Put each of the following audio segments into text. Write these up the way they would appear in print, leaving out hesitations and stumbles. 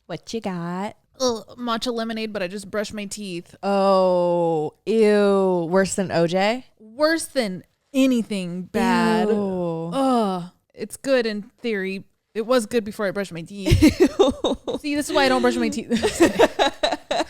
What you got? Ugh, matcha lemonade, but I just brushed my teeth. Oh, ew. Worse than OJ? Worse than anything bad. Ew. Ugh. It's good in theory. It was good before I brushed my teeth. See, this is why I don't brush my teeth.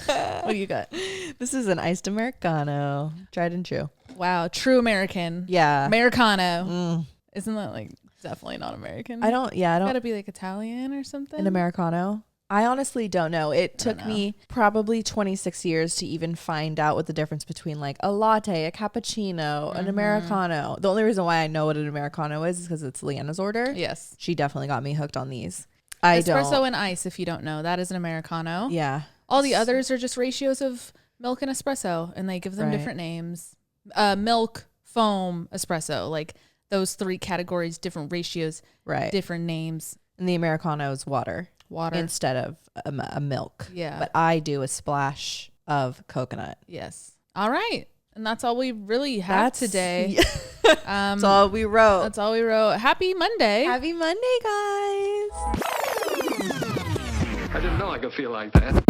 What do you got? This is an iced Americano. Tried and true. Wow. True American. Yeah. Americano. Isn't that like definitely not American? I don't. Gotta be like Italian or something. An Americano. I honestly don't know. It took me probably 26 years to even find out what the difference between like a latte, a cappuccino, an Americano. The only reason why I know what an Americano is because it's Leanna's order. Yes. She definitely got me hooked on these. Espresso and ice, if you don't know. That is an Americano. Yeah. All the others are just ratios of milk and espresso, and they give them different names. Milk, foam, espresso. Like those three categories, different ratios, different names. And the Americano is water instead of a milk. Yeah. But I do a splash of coconut. Yes. All right. And that's all we really have today. That's all we wrote. That's all we wrote. Happy Monday. Happy Monday, guys. I didn't know I could feel like that.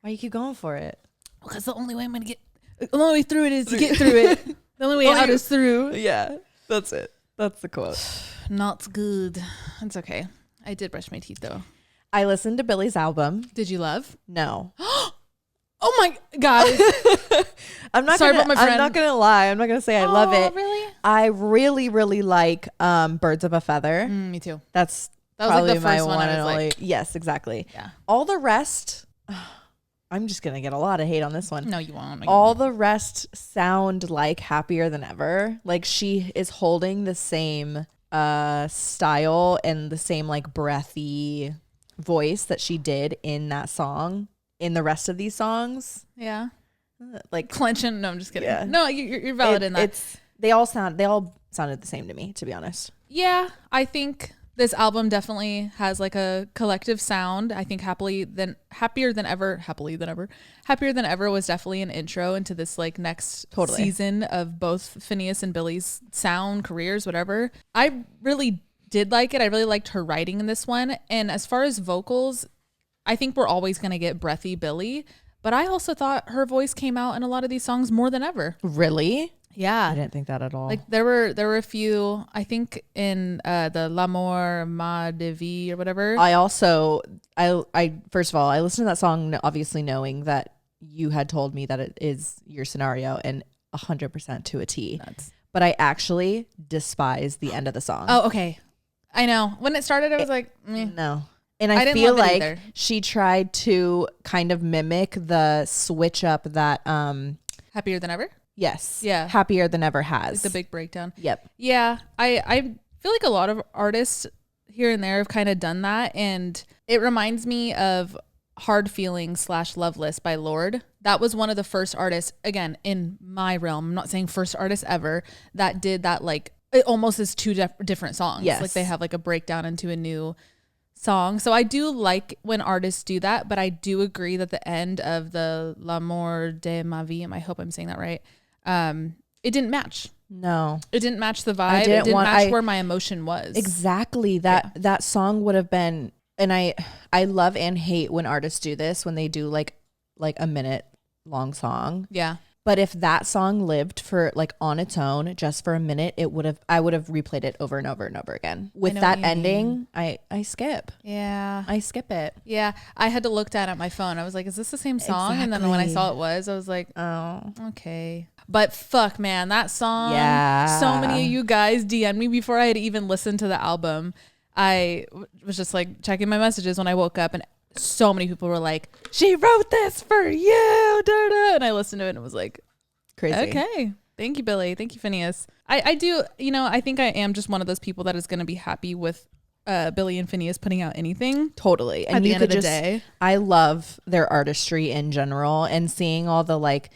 Why you keep going for it? Because the only way I'm going to the only way through it is to get through it. The only way out is through. Yeah, that's it. That's the quote. Not good. It's okay. I did brush my teeth though. I listened to Billy's album. Did you love? No. Oh my God. I'm not gonna lie. I'm not gonna say I love it. Really? I really, really like Birds of a Feather. Me too. That was probably like the my first one I and was only. like, Yes, exactly. Yeah. All the rest, I'm just gonna get a lot of hate on this one. No, you won't. All the rest sound like Happier Than Ever. Like she is holding the same style and the same like breathy voice that she did in that song in the rest of these songs. Yeah. Like clenching. No, I'm just kidding. Yeah. No, you're valid in that. They all sounded the same to me, to be honest. Yeah, I think this album definitely has like a collective sound. I think Happier Than Ever was definitely an intro into this like next season of both Phineas and Billy's sound careers, whatever. I really did like it. I really liked her writing in this one. And as far as vocals, I think we're always going to get breathy Billy, but I also thought her voice came out in a lot of these songs more than ever. Really? Yeah. I didn't think that at all. Like there were a few, I think in the L'amour ma de vie or whatever. I first of all, I listened to that song obviously knowing that you had told me that it is your scenario and 100% to a T. Nuts. But I actually despise the end of the song. Oh, okay. I know. When it started, I was like, meh. No. And I didn't feel love it like either. she tried to kind of mimic the switch up that Happier Than Ever? yes. Yeah. Happier Than Ever has. Like the big breakdown. Yep. Yeah. I feel like a lot of artists here and there have kind of done that. And it reminds me of Hard Feelings / Loveless by Lorde. That was one of the first artists, again, in my realm, I'm not saying first artist ever, that did that like, it almost is two different songs. Yes. Like they have like a breakdown into a new song. So I do like when artists do that, but I do agree that the end of the L'amour de ma vie, I hope I'm saying that right, it didn't match. No. It didn't match the vibe. It didn't match where my emotion was. Exactly. That song would have been, and I love and hate when artists do this, when they do like a minute long song. Yeah. But if that song lived for like on its own, just for a minute, I would have replayed it over and over and over again. With that ending, I skip. Yeah. I skip it. Yeah. I had to look down at my phone. I was like, is this the same song? Exactly. And then when I saw it was, I was like, Oh, okay. But fuck, man, that song. Yeah. So many of you guys DM'd me before I had even listened to the album. I was just like checking my messages when I woke up, and so many people were like, she wrote this for you. Da, da. And I listened to it and it was like, crazy. Okay. Thank you, Billy. Thank you, Phineas. I do, I think I am just one of those people that is going to be happy with Billy and Phineas putting out anything. Totally. And at the you end could of the day. I love their artistry in general, and seeing all the like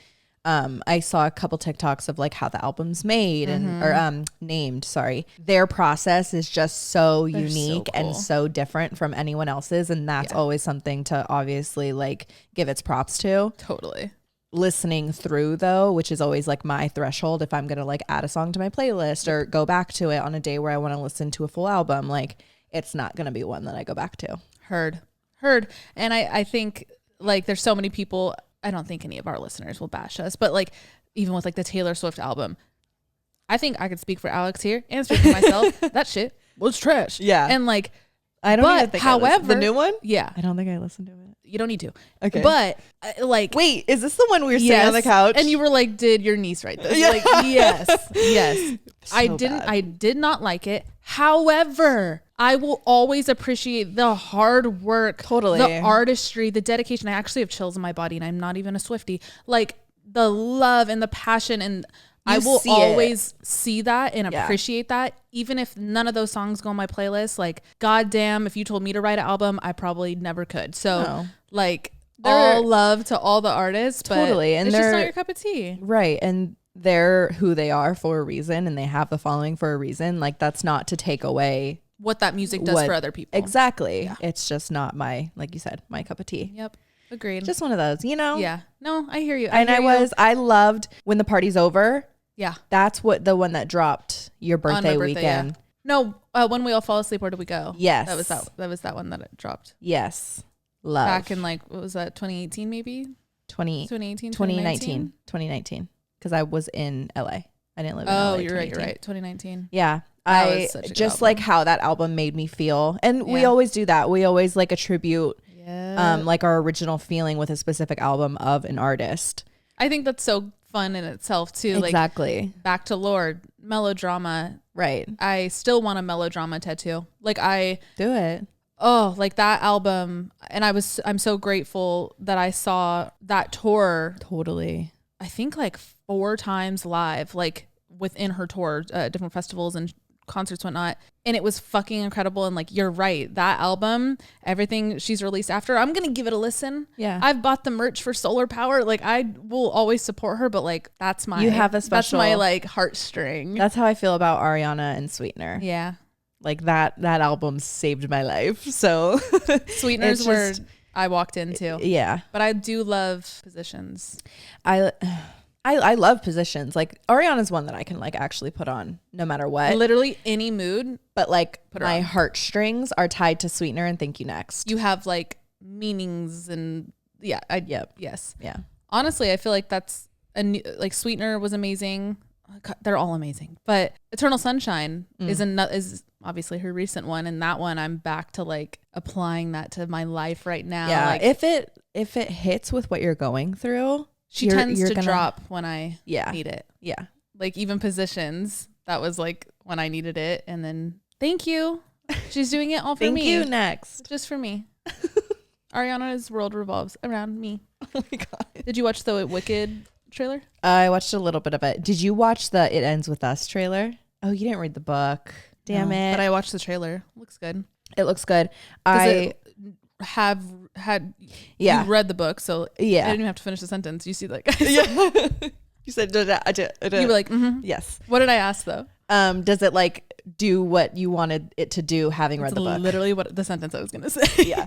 I saw a couple TikToks of like how the album's made or named, sorry. Their process is just so unique and so different from anyone else's. And that's always something to obviously like give its props to. Totally. Listening through though, which is always like my threshold if I'm gonna like add a song to my playlist or go back to it on a day where I want to listen to a full album, like it's not gonna be one that I go back to. Heard. And I think like there's so many people, I don't think any of our listeners will bash us, but like even with like the Taylor Swift album, I think I could speak for Alex here and speak for myself. That shit was trash. Yeah. And like, I don't even think however, the new one? Yeah. I don't think I listened to it. You don't need to. Okay. But like, wait, is this the one we were sitting on the couch? And you were like, did your niece write this? Yeah. Like, yes. So I did not like it. However, I will always appreciate the hard work, the artistry, the dedication. I actually have chills in my body and I'm not even a Swiftie. Like the love and the passion, and I will always see that and appreciate that. Even if none of those songs go on my playlist, like goddamn, if you told me to write an album, I probably never could. So like all love to all the artists, but and it's just not your cup of tea. Right. And they're who they are for a reason and they have the following for a reason. Like that's not to take away what that music does for other people. Exactly. Yeah. It's just not my, like you said, my cup of tea. Yep. Agreed. Just one of those, you know? Yeah. No, I hear you. I loved When the Party's Over. Yeah. That's what the one that dropped your birthday weekend. Yeah. No, When We All Fall Asleep, Where Do We Go? Yes. That was that one that it dropped. Yes. Love. Back in like, what was that, 2018 maybe? 2019. 2019. Because I was in LA. I didn't live in LA. Oh, you're right. 2019. Yeah. I just like how that album made me feel. And we always do that. We always like attribute like our original feeling with a specific album of an artist. I think that's so fun in itself too. Exactly. Like back to Lord, melodrama. Right. I still want a melodrama tattoo. Like I do it. Oh, like that album. And I'm so grateful that I saw that tour. Totally. I think like 4 times live, like within her tour, different festivals and concerts, whatnot. And it was fucking incredible. And like, you're right. That album, everything she's released after, I'm going to give it a listen. Yeah. I've bought the merch for Solar Power. Like I will always support her, but like, that's my, you have a special, that's my like heartstring. That's how I feel about Ariana and Sweetener. Yeah. Like that album saved my life. So Sweetener's where I walked into. Yeah. But I do love Positions. I love Positions. Like Ariana's one that I can like actually put on no matter what. Literally any mood. But like my heartstrings are tied to Sweetener and Thank You Next. You have like meanings and yes. Yeah. Honestly, I feel like that's like Sweetener was amazing. They're all amazing. But Eternal Sunshine is obviously her recent one, and that one I'm back to like applying that to my life right now. Yeah. Like, if it hits with what you're going through, she tends to drop when I need it. Yeah. Like even Positions, that was like when I needed it. And then Thank You. She's doing it all for me. Thank You Next. Just for me. Ariana's world revolves around me. Oh my God. Did you watch the Wicked trailer? I watched a little bit of it. Did you watch the It Ends With Us trailer? Oh, you didn't read the book. Damn it. But I watched the trailer. Looks good. It looks good. You read the book, so I didn't even have to finish the sentence. You see that, guys? Yeah. You said you were like, yes. What did I ask though? Does it like do what you wanted it to do having read the book? Literally what the sentence I was gonna say. Yeah.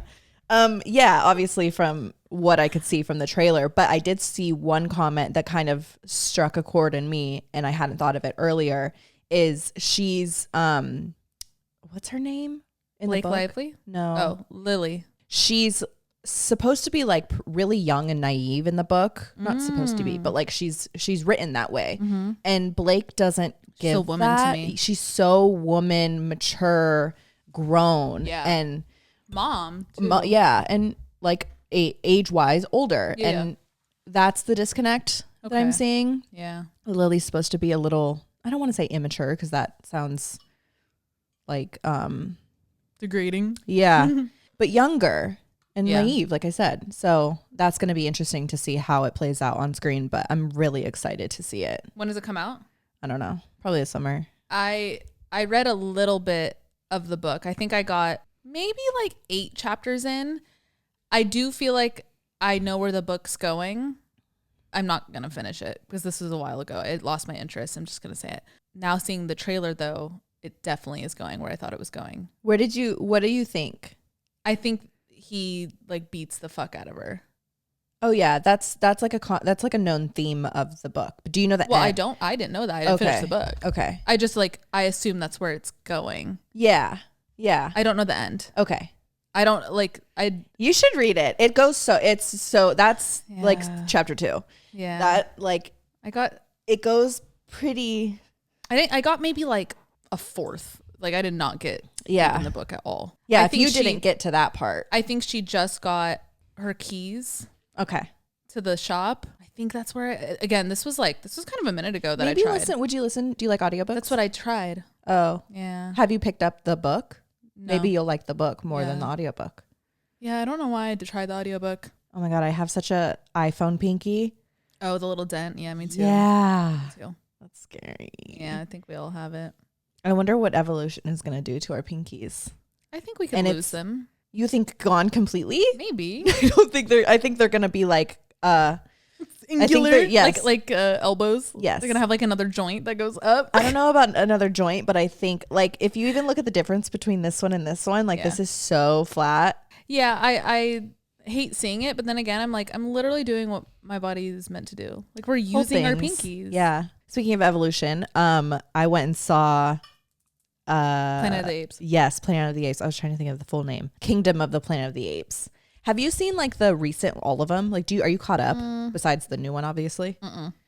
Yeah, obviously from what I could see from the trailer, but I did see one comment that kind of struck a chord in me and I hadn't thought of it earlier, is she's what's her name in Blake the book? Lively? No. Oh, Lily. She's supposed to be like really young and naive in the book. Not supposed to be, but like she's written that way. Mm-hmm. And Blake doesn't give so woman that. To me. She's so woman, mature, grown, and mom. And like age wise older, and that's the disconnect that I'm seeing. Yeah, Lily's supposed to be a little, I don't want to say immature because that sounds like degrading. Yeah, but younger and naive, like I said. So that's going to be interesting to see how it plays out on screen. But I'm really excited to see it. When does it come out? I don't know. Probably this summer. I read a little bit of the book. I think I got maybe like 8 chapters in. I do feel like I know where the book's going. I'm not going to finish it because this was a while ago. It lost my interest. I'm just going to say it. Now seeing the trailer though, it definitely is going where I thought it was going. What do you think? I think he like beats the fuck out of her. Oh yeah, that's like a known theme of the book. But do you know that? Well, I didn't know that. I didn't finish the book. Okay. I just I assume that's where it's going. Yeah. Yeah. I don't know the end. Okay. I don't You should read it. It goes that's like chapter 2. Yeah. That it goes pretty. I got maybe like a fourth. Like I did not get in the book at all. Yeah. If you didn't get to that part, I think she just got her keys. Okay. To the shop. I think that's where again, this was kind of a minute ago that Maybe I tried. Would you listen? Do you like audiobooks? That's what I tried. Oh. Yeah. Have you picked up the book? No. Maybe you'll like the book more than the audiobook. Yeah, I don't know why I had to try the audiobook. Oh my God, I have such a iPhone pinky. Oh, the little dent. Yeah, me too. Yeah. Me too. That's scary. Yeah, I think we all have it. I wonder what evolution is going to do to our pinkies. I think we could lose them. You think gone completely? Maybe. I think they're going to be like angular, yes. like elbows. Yes. They're going to have like another joint that goes up. I don't know about another joint, but I think like if you even look at the difference between this one and this one, like this is so flat. Yeah, I hate seeing it, but then again, I'm literally doing what my body is meant to do. Like we're using our pinkies. Yeah. Speaking of evolution, I went and saw Planet of the Apes. Yes, Planet of the Apes. I was trying to think of the full name. Kingdom of the Planet of the Apes. Have you seen like the recent all of them? Like, are you caught up? Besides the new one, obviously.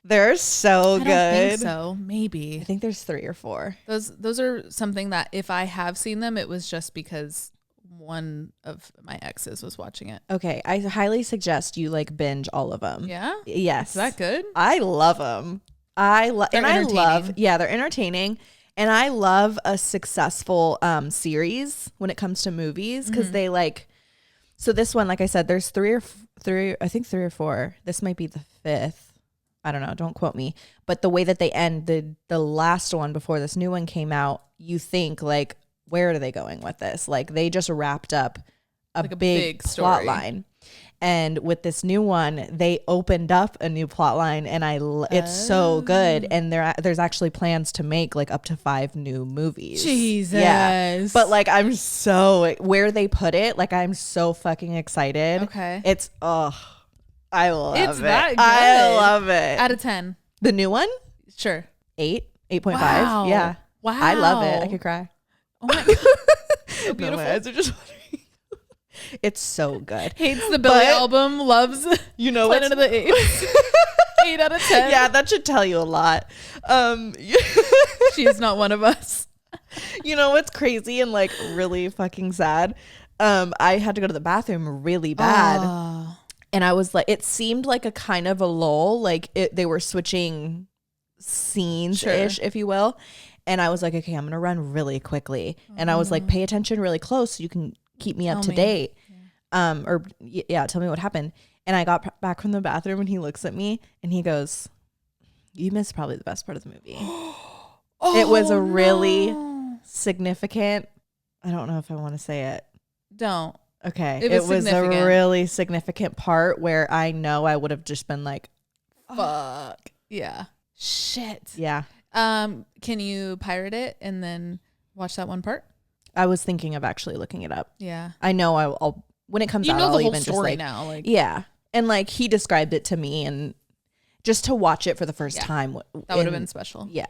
They're so good. I don't think so. Maybe. I think there's 3 or 4. Those are something that if I have seen them, it was just because one of my exes was watching it. Okay, I highly suggest you like binge all of them. Yeah. Yes. Is that good? I love them. They're entertaining. And I love a successful series when it comes to movies because they like. So this one, like I said, there's 3 or 4. This might be the 5th. I don't know. Don't quote me. But the way that they end the last one before this new one came out, you think like, where are they going with this? Like they just wrapped up a big plot line. And with this new one, they opened up a new plot line, and it's so good. And there's actually plans to make like up to 5 new movies. Jesus. Yeah. But like where they put it, like I'm so fucking excited. Okay. It's I love it's it. That good. I love it. Out of 10. The new one? Sure. 8.5. Wow. Yeah. Wow. I love it. I could cry. Oh my God. So beautiful. No, my eyes are just watering. It's so good. Hates the Billy album, loves Planet of the Apes. 8 out of 10. Yeah, that should tell you a lot. She's not one of us. You know what's crazy and like really fucking sad? I had to go to the bathroom really bad. And I was like, it seemed like a kind of a lull. Like they were switching scenes-ish, if you will. And I was like, okay, I'm going to run really quickly. And I was like, pay attention really close so you can keep me up to date. Tell me what happened. And I got back from the bathroom and he looks at me and he goes, you missed probably the best part of the movie. It was a really significant, I don't know if I want to say it. Don't. Okay. It was a really significant part where I know I would have just been like, fuck. Yeah. Shit. Yeah. Can you pirate it and then watch that one part? I was thinking of actually looking it up. Yeah. I know I'll when it comes out, I'll the whole even story just now. Like, yeah. And like he described it to me and just to watch it for the first time. That would have been special. Yeah.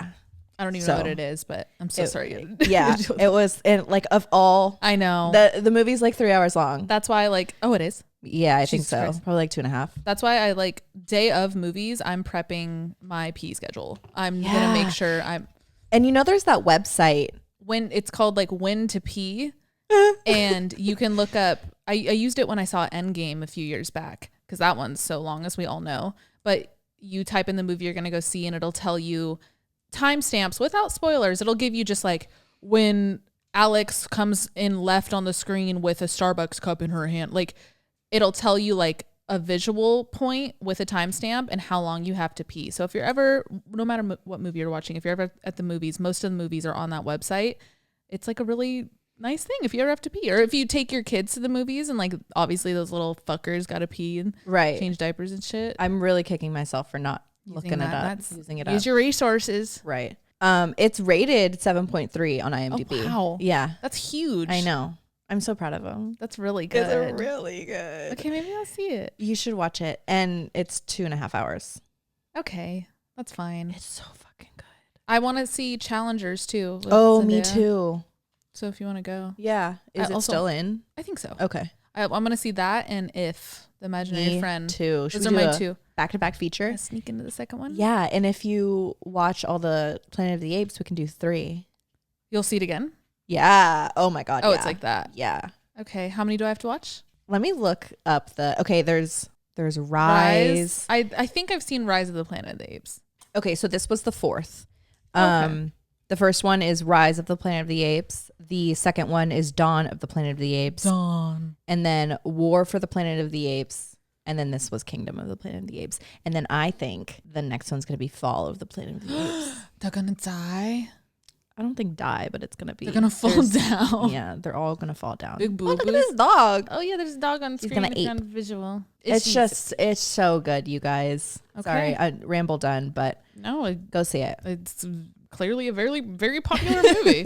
I don't even know what it is, but I'm so sorry. Yeah. It was, and like of all. I know. The movie's like 3 hours long. That's why it is. Yeah, I think so. Christ. Probably like 2.5. That's why I like day of movies. I'm prepping my pee schedule. I'm going to make sure And you know, there's that website. When it's called like When to Pee. And you can look up, I used it when I saw Endgame a few years back because that one's so long, as we all know. But you type in the movie you're going to go see and it'll tell you timestamps without spoilers. It'll give you just like when Alex comes in left on the screen with a Starbucks cup in her hand. Like it'll tell you like a visual point with a timestamp and how long you have to pee. So if you're ever, no matter what movie you're watching, if you're ever at the movies, most of the movies are on that website. It's like a really nice thing if you ever have to pee, or if you take your kids to the movies and like obviously those little fuckers got to pee and change diapers and shit. I'm really kicking myself for not looking it up, using it up. Use your resources. Right. It's rated 7.3 on IMDb. Oh, wow. Yeah. That's huge. I know. I'm so proud of them. That's really good. It's really good. Okay, maybe I'll see it. You should watch it. And it's 2.5 hours. Okay. That's fine. It's so fucking good. I want to see Challengers too. Oh, me too. So if you want to go. Yeah. Is it still in? I think so. Okay. I'm going to see that and If, the Imaginary Friend. Too. Those are my two. Back-to-back feature. Sneak into the second one. Yeah. And if you watch all the Planet of the Apes, we can do 3. You'll see it again? Yeah. Oh my God. Oh, yeah. It's like that. Yeah. Okay. How many do I have to watch? Let me look up there's Rise. I think I've seen Rise of the Planet of the Apes. Okay. So this was the 4th. Okay. The first one is Rise of the Planet of the Apes. The second one is Dawn of the Planet of the Apes. Dawn. And then War for the Planet of the Apes. And then this was Kingdom of the Planet of the Apes. And then I think the next one's going to be Fall of the Planet of the Apes. They're going to die? I don't think die, but it's going to be. They're going to fall down. Yeah, they're all going to fall down. Big boo. Oh, look at this dog. Oh, yeah, there's a dog on screen. He's going to ape. Visual. It's so good, you guys. Okay. Sorry, I ramble done, but no, go see it. It's clearly a very, very popular movie.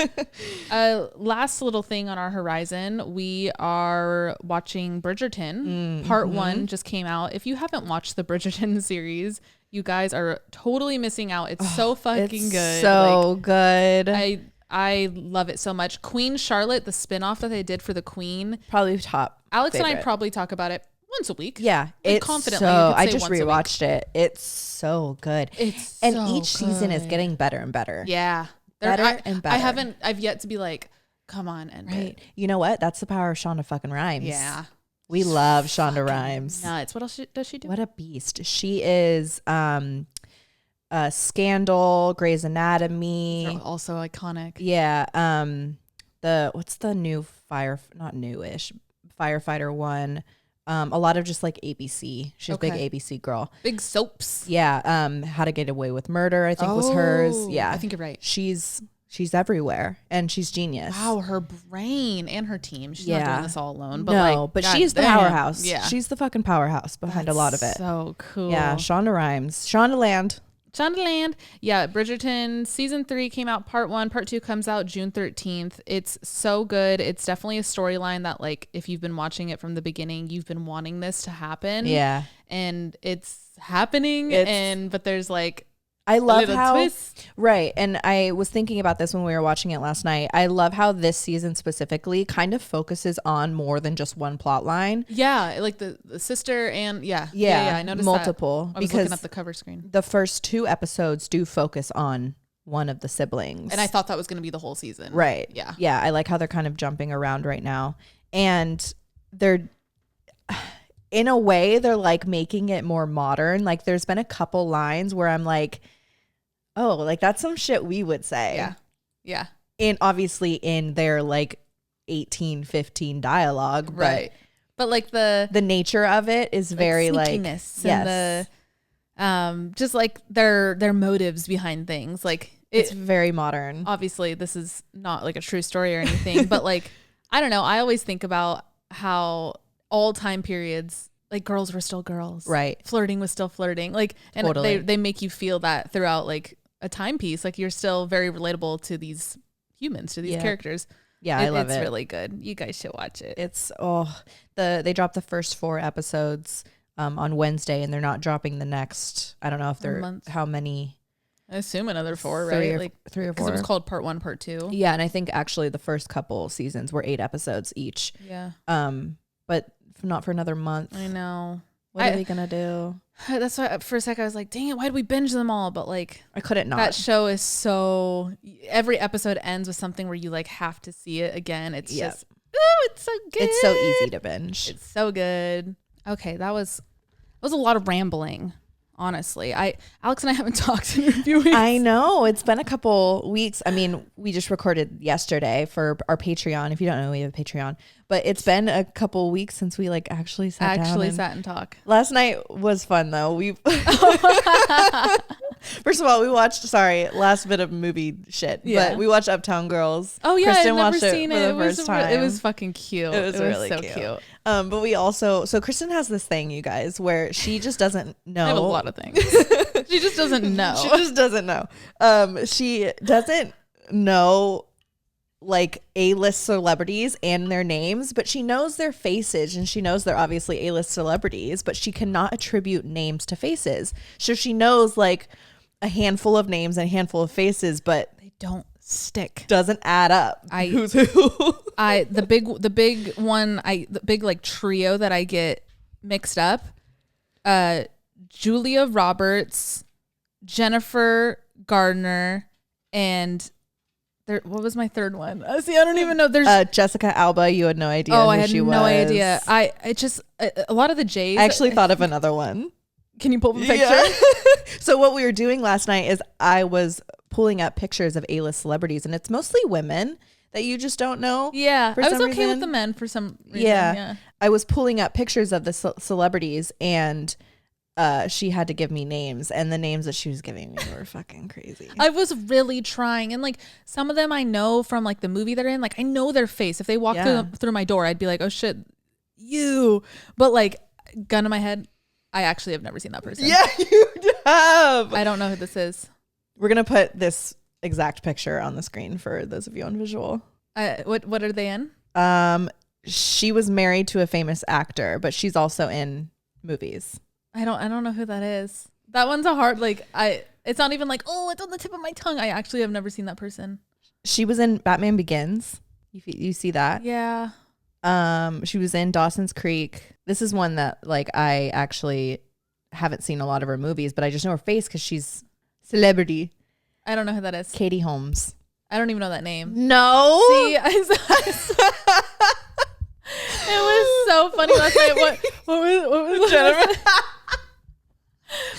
Last little thing on our horizon, we are watching Bridgerton. Part 1 just came out. If you haven't watched the Bridgerton series, you guys are totally missing out. It's so fucking good. So good. I love it so much. Queen Charlotte, the spinoff that they did for the Queen. Probably top. Alex favorite. and I probably talk about it once a week. Yeah, it's confidently. So I just rewatched it. It's so good. And so each season is getting better and better. Yeah, better and better. I've yet to be like, come on, end it. You know what? That's the power of Shonda fucking Rhimes. Yeah. We love Shonda Rhimes. Nuts. What else does she do? What a beast. She is Scandal, Grey's Anatomy. They're also iconic. Yeah. What's the new not newish, firefighter one? A lot of just like ABC. She's a big ABC girl. Big soaps. Yeah. How to Get Away with Murder, I think was hers. Yeah. I think you're right. She's everywhere and she's genius. Wow, her brain and her team. She's not doing this all alone. But but she's the powerhouse. Yeah. She's the fucking powerhouse behind a lot of it. So cool. Yeah, Shonda Rhimes. Shondaland. Yeah, Bridgerton season 3 came out. Part 1, part 2 comes out June 13th. It's so good. It's definitely a storyline that, like, if you've been watching it from the beginning, you've been wanting this to happen. Yeah, and it's happening. But there's like, I love how twist. Right, and I was thinking about this when we were watching it last night. I love how this season specifically kind of focuses on more than just one plot line. Yeah, like the sister and yeah. I noticed multiple that. I was looking at the cover screen. The first 2 episodes do focus on one of the siblings, and I thought that was going to be the whole season. Right. Yeah. I like how they're kind of jumping around right now, and they're. In a way, they're like making it more modern. Like there's been a couple lines where I'm like, oh, like that's some shit we would say. Yeah. Yeah. And obviously in their like 1815 dialogue. Right. But like the nature of it is very like and the just like their motives behind things. Like it's very modern. Obviously this is not like a true story or anything, but like I don't know. I always think about how all time periods, like girls were still girls, right? Flirting was still flirting, like, and totally. they make you feel that throughout like a timepiece. Like you're still very relatable to these humans, to these characters. Yeah, I love it. It's really good. You guys should watch it. It's they dropped the first 4 episodes on Wednesday, and they're not dropping the next. I don't know if they're how many. I assume another 4, right? Like 3 or 4. Because it was called part 1, part 2. Yeah, and I think actually the first couple seasons were 8 episodes each. Yeah. But not for another month. I know. What are we gonna do? That's why for a sec I was like, dang it, why did we binge them all? But like I couldn't not. That show is so, every episode ends with something where you like have to see it again. It's just, oh, it's so good. It's so easy to binge. It's so good. Okay, that was a lot of rambling. Honestly, Alex and I haven't talked in a few weeks. I know, it's been a couple weeks. I mean, we just recorded yesterday for our Patreon. If you don't know, we have a Patreon, but it's been a couple weeks since we like actually sat and talk. Last night was fun though. First of all, we watched, last bit of movie shit, but we watched Uptown Girls. Oh yeah, Kristen I've never watched seen it for the first time. It was fucking cute. It was really so cute. But we also, so Kristen has this thing, you guys, where she just doesn't know. I have a lot of things. She just doesn't know. She just doesn't know. She doesn't know like A-list celebrities and their names, but she knows their faces, and she knows they're obviously A-list celebrities, but she cannot attribute names to faces. So she knows like a handful of names and a handful of faces, but They don't stick. doesn't add up. Who's who? The big like trio that I get mixed up, Julia Roberts, Jennifer Gardner, and what was my third one? See, I don't even know. There's Jessica Alba. You had no idea who I had she was. no idea. I just a lot of the J's. I actually thought of another one. Can you pull up a picture? Yeah. So what we were doing last night is I was pulling up pictures of A-list celebrities, and it's mostly women that you just don't know. Yeah, for I was some okay with reason. the men for some reason. Yeah. I was pulling up pictures of the celebrities, and she had to give me names, and the names that she was giving me were fucking crazy. I was really trying, and like some of them I know from like the movie they're in. Like I know their face. If they walk through my door, I'd be like, oh shit, you. But like gun to my head, I actually have never seen that person. Yeah, you have. I don't know who this is. We're gonna put this exact picture on the screen for those of you on visual. What are they in? She was married to a famous actor, but she's also in movies. I don't know who that is. That one's a hard it's not even like, oh, it's on the tip of my tongue. I actually have never seen that person. She was in Batman Begins. You see that? Yeah. She was in Dawson's Creek. This is one that like I actually haven't seen a lot of her movies, but I just know her face because she's celebrity. I don't know who that is. Katie Holmes. I don't even know that name. No. See, it was so funny last night. What was Jennifer?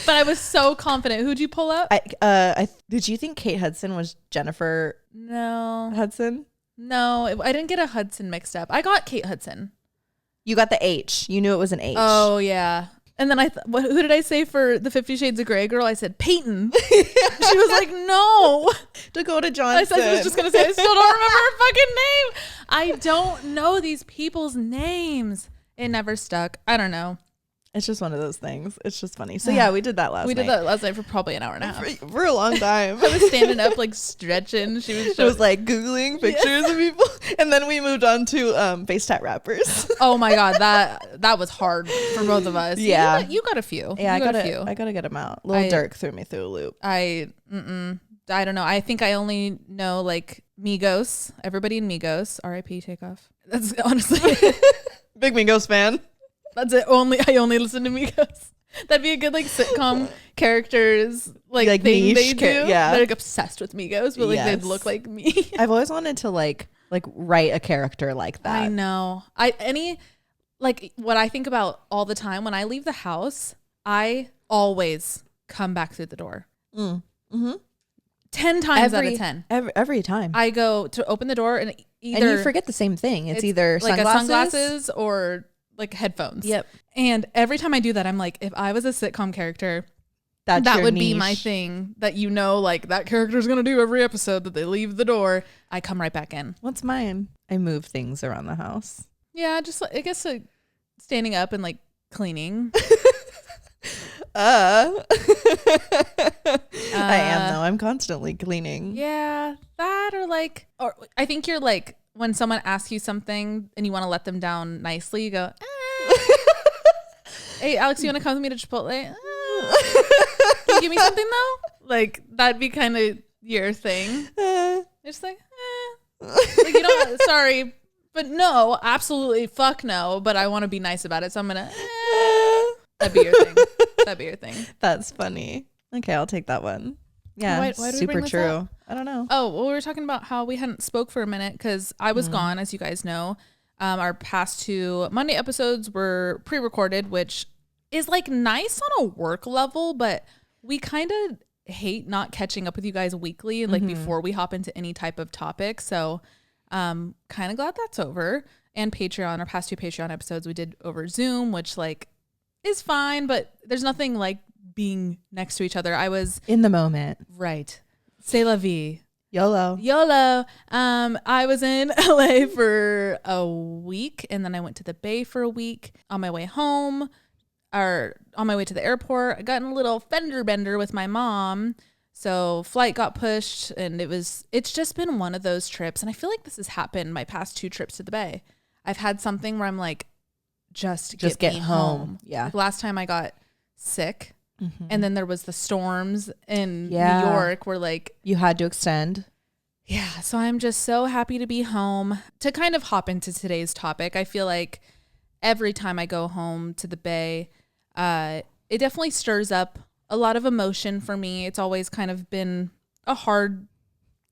But I was so confident. Who'd you pull up? Did you think Kate Hudson was Jennifer? No. Hudson? No, I didn't get a Hudson mixed up. I got Kate Hudson. You got the H. You knew it was an H. Oh yeah. And then who did I say for the 50 Shades of Grey girl? I said Peyton. She was like, no. Dakota Johnson. I was just going to say, I still don't remember her fucking name. I don't know these people's names. It never stuck. I don't know. It's just one of those things. It's just funny. So yeah, we did that last night. We did that last night for probably an hour and a half. For a long time. I was standing up like stretching. She was like Googling pictures of people. And then we moved on to face tat rappers. Oh my God. That was hard for both of us. Yeah. You got a few. Yeah, I gotta get them out. Lil Durk threw me through a loop. I don't know. I think I only know like Migos. Everybody in Migos. R.I.P. Takeoff. That's honestly Big Migos fan. That's it. I only listen to Migos. That'd be a good like sitcom characters like thing they do. Yeah, they're like obsessed with Migos, but like they'd look like me. I've always wanted to like write a character like that. I know. What I think about all the time when I leave the house, I always come back through the door. 10 times out of 10. Every time I go to open the door and you forget the same thing. It's either like sunglasses or like headphones. Yep. And every time I do that, I'm like, if I was a sitcom character, that would be my thing. That like that character is gonna do every episode that they leave the door. I come right back in. What's mine? I move things around the house. Yeah, just I guess standing up and like cleaning. I am though. I'm constantly cleaning. Yeah, that or I think you're like when someone asks you something and you want to let them down nicely, you go, hey, Alex, you want to come with me to Chipotle? Can you give me something though? Like that'd be kind of your thing. Just like, like you don't. Sorry, but no, absolutely, fuck no. But I want to be nice about it, so I'm gonna. That'd be your thing. That'd be your thing. That's funny. Okay, I'll take that one. Yeah, why did we super bring this true. up? I don't know. Oh, well, we were talking about how we hadn't spoke for a minute because I was gone, as you guys know. Our past 2 Monday episodes were pre-recorded, which is like nice on a work level, but we kind of hate not catching up with you guys weekly, like before we hop into any type of topic. So kind of glad that's over. And Patreon, our past 2 Patreon episodes we did over Zoom, which like is fine, but there's nothing like being next to each other. I was in the moment. right. C'est la vie. YOLO. I was in LA for a week, and then I went to the Bay for a week. On my way home, or on my way to the airport, I got in a little fender bender with my mom. So flight got pushed, and it's just been one of those trips. And I feel like this has happened my past 2 trips to the Bay. I've had something where I'm like, just get me home. Yeah. Like last time I got sick. Mm-hmm. And then there was the storms in New York where like you had to extend. Yeah. So I'm just so happy to be home. To kind of hop into today's topic, I feel like every time I go home to the Bay, it definitely stirs up a lot of emotion for me. It's always kind of been a hard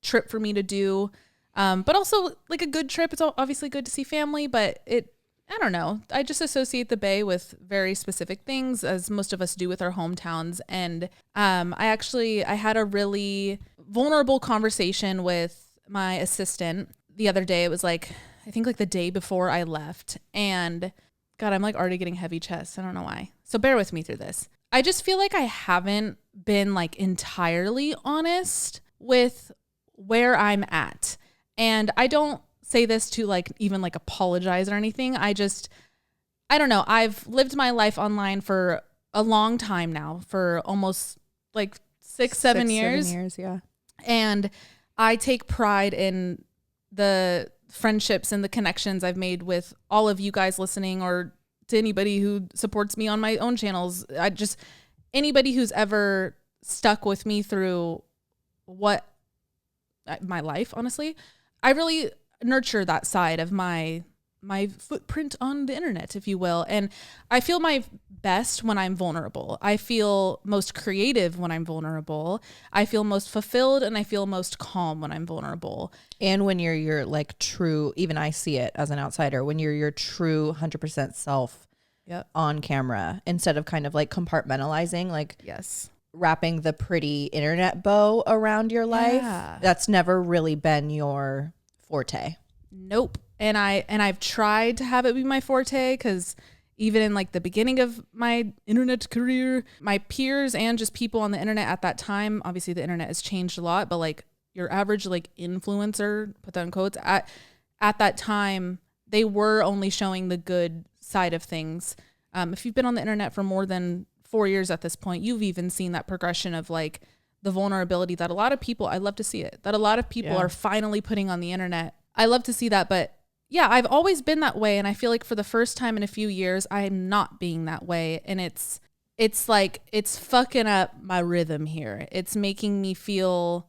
trip for me to do. But also like a good trip. It's obviously good to see family, but I don't know. I just associate the Bay with very specific things, as most of us do with our hometowns. And I had a really vulnerable conversation with my assistant the other day. It was like, I think like the day before I left. And God, I'm like already getting heavy chest. I don't know why. So bear with me through this. I just feel like I haven't been like entirely honest with where I'm at. And I don't say this to like even like apologize or anything. I don't know. I've lived my life online for a long time now, for almost like 7 years. 7 years, yeah. And I take pride in the friendships and the connections I've made with all of you guys listening, or to anybody who supports me on my own channels. Anybody who's ever stuck with me through my life, honestly. I really nurture that side of my footprint on the internet, if you will. And I feel my best when I'm vulnerable. I feel most creative when I'm vulnerable. I feel most fulfilled, and I feel most calm when I'm vulnerable. And when you're your like true, even I see it as an outsider, when you're your true 100% self on camera, instead of kind of like compartmentalizing, like wrapping the pretty internet bow around your life. That's never really been your forte. Nope. And I've tried to have it be my forte, because even in like the beginning of my internet career, my peers and just people on the internet at that time, obviously the internet has changed a lot, but like your average like influencer, put that in quotes, at that time, they were only showing the good side of things. If you've been on the internet for more than 4 years at this point, you've even seen that progression of like the vulnerability that a lot of people, I love to see it, that a lot of people are finally putting on the internet. I love to see that. But yeah, I've always been that way. And I feel like for the first time in a few years, I'm not being that way. And it's like, it's fucking up my rhythm here. It's making me feel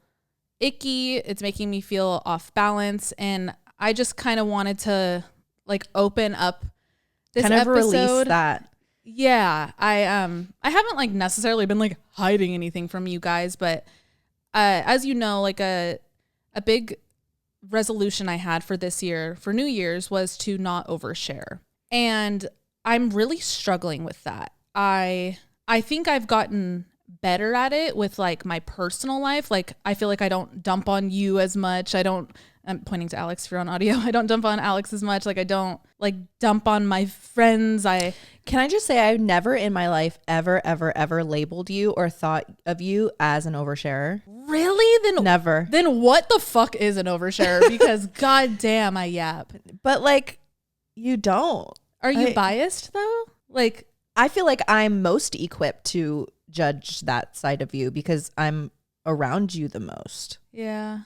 icky. It's making me feel off balance. And I just kind of wanted to like open up this kind of episode. Release that. Yeah, I haven't like necessarily been like hiding anything from you guys, but as you know, like a big resolution I had for this year, for New Year's, was to not overshare. And I'm really struggling with that. I think I've gotten better at it with like my personal life. Like I feel like I don't dump on you as much. I'm pointing to Alex if you're on audio. I don't dump on Alex as much. Like I don't like dump on my friends. Can I just say I've never in my life ever labeled you or thought of you as an oversharer. Really? Then never. Then what the fuck is an oversharer? Because goddamn, I yap. But like, you don't. Are you biased though? Like, I feel like I'm most equipped to judge that side of you because I'm around you the most. Yeah.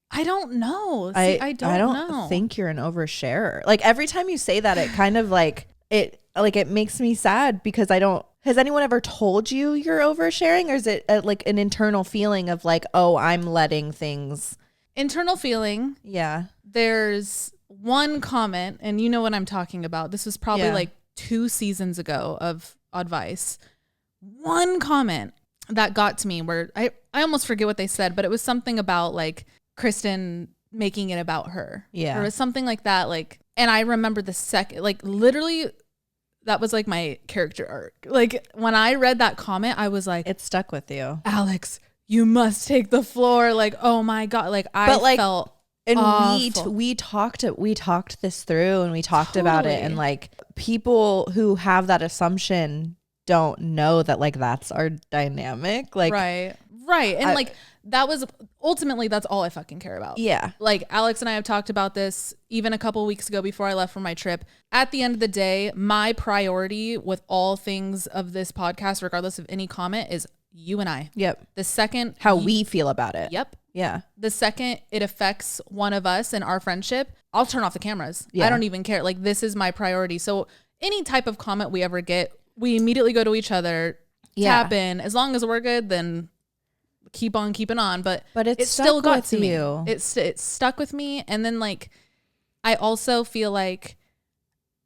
I don't know. See, I don't think you're an oversharer. Like every time you say that, it kind of like it makes me sad because I don't. Has anyone ever told you you're oversharing, or is it like an internal feeling of like, oh, I'm letting things? Internal feeling. Yeah. There's one comment, and you know what I'm talking about. This was probably like 2 seasons ago of Oddvice. One comment that got to me where I almost forget what they said, but it was something about like Kristen making it about her. Yeah. Or it was something like that. Like, and I remember the second, like literally that was like my character arc. Like when I read that comment, I was like, it stuck with you. Alex, you must take the floor. Like, oh my God. Like I felt and awful. we talked this through and we talked about it, and like people who have that assumption don't know that like that's our dynamic. Like, right. And like that was ultimately, that's all I fucking care about. Yeah. Like Alex and I have talked about this even a couple weeks ago before I left for my trip. At the end of the day, my priority with all things of this podcast, regardless of any comment, is you and I. Yep. The second how we feel about it. Yep. Yeah. The second it affects one of us and our friendship, I'll turn off the cameras. Yeah. I don't even care. Like, this is my priority. So any type of comment we ever get, we immediately go to each other, tap in. As long as we're good, then keep on keeping on. But it still got to me. It stuck with me. And then like, I also feel like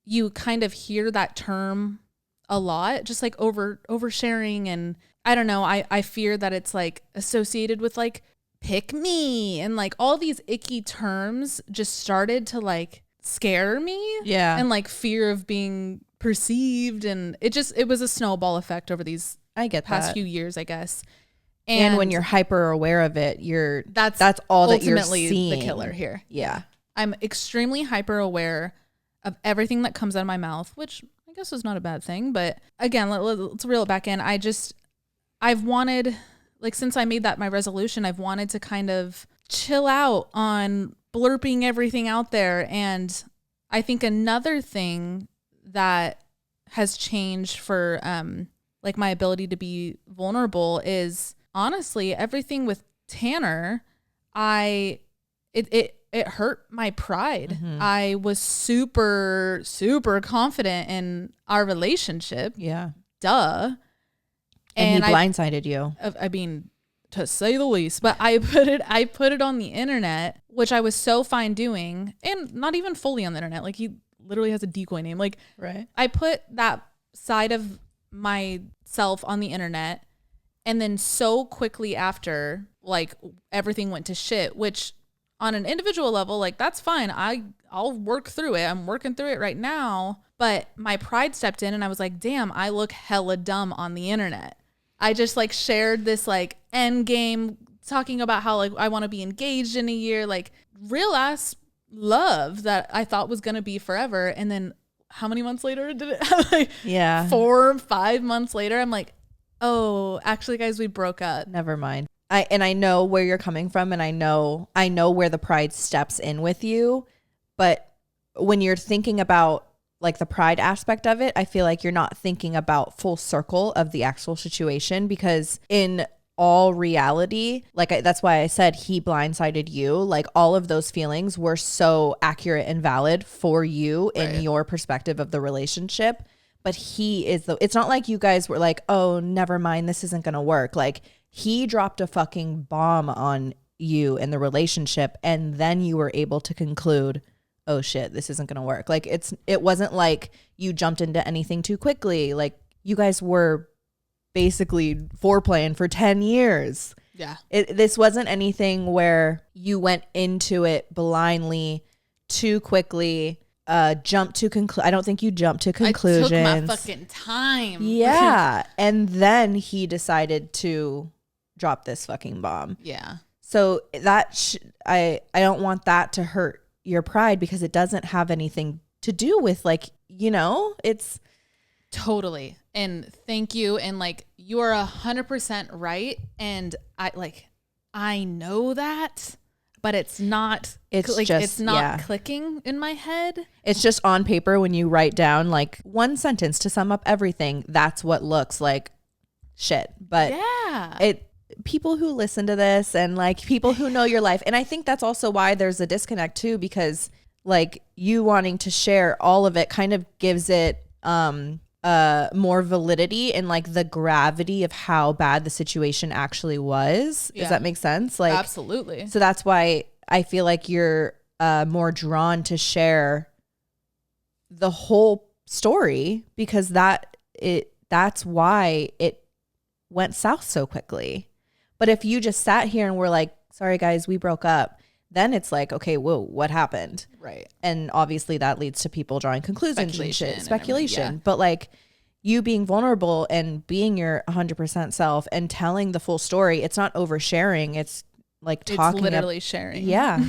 you kind of hear that term a lot, just like oversharing. And I don't know. I fear that it's like associated with like pick me and like all these icky terms just started to like scare me. Yeah. And like fear of being perceived. And it was a snowball effect over these past few years, I guess. And when you're hyper aware of it, that's all that you're seeing. The killer here. Yeah. I'm extremely hyper aware of everything that comes out of my mouth, which I guess is not a bad thing. But again, let's reel it back in. I've wanted, like, since I made that my resolution, I've wanted to kind of chill out on blurping everything out there. And I think another thing that has changed for like my ability to be vulnerable is honestly everything with Tanner. It hurt my pride. Mm-hmm. I was super, super confident in our relationship. Yeah. Duh. And he blindsided you. I mean, to say the least. But I put it on the internet, which I was so fine doing, and not even fully on the internet. Like, he literally has a decoy name. Like, right. I put that side of myself on the internet, and then so quickly after, like, everything went to shit, which on an individual level, like, that's fine. I'll work through it. I'm working through it right now. But my pride stepped in and I was like, damn, I look hella dumb on the internet. I just like shared this like end game talking about how like I want to be engaged in a year, like real ass love that I thought was going to be forever. And then how many months later did it? Like, yeah. 4 or 5 months later, I'm like, oh, actually guys, we broke up. Never mind. I know where you're coming from, and I know where the pride steps in with you. But when you're thinking about like the pride aspect of it, I feel like you're not thinking about full circle of the actual situation, because in all reality, like that's why I said he blindsided you. Like all of those feelings were so accurate and valid for you in your perspective of the relationship. But it's not like you guys were like, oh, never mind, this isn't going to work. Like, he dropped a fucking bomb on you in the relationship, and then you were able to conclude, oh shit, this isn't going to work. Like, it wasn't like you jumped into anything too quickly. Like, you guys were basically foreplaying for 10 years. Yeah. This wasn't anything where you went into it blindly too quickly. I don't think you jumped to conclusions. I took my fucking time. Yeah. And then he decided to drop this fucking bomb. Yeah. So that I don't want that to hurt your pride, because it doesn't have anything to do with like, it's totally. And thank you. And like, you are 100% right. And I know that, but it's not clicking in my head. It's just on paper when you write down like one sentence to sum up everything. That's what looks like shit. But yeah, people who listen to this and like people who know your life. And I think that's also why there's a disconnect too, because like you wanting to share all of it kind of gives it more validity and like the gravity of how bad the situation actually was. Yeah. Does that make sense? Like, absolutely. So that's why I feel like you're more drawn to share the whole story, because that's why it went south so quickly. But if you just sat here and were like, sorry guys, we broke up, then it's like, okay, whoa, what happened? Right. And obviously that leads to people drawing conclusions and shit, speculation. Yeah. But like you being vulnerable and being your 100% self and telling the full story, it's not oversharing. It's like talking. It's literally sharing. Yeah.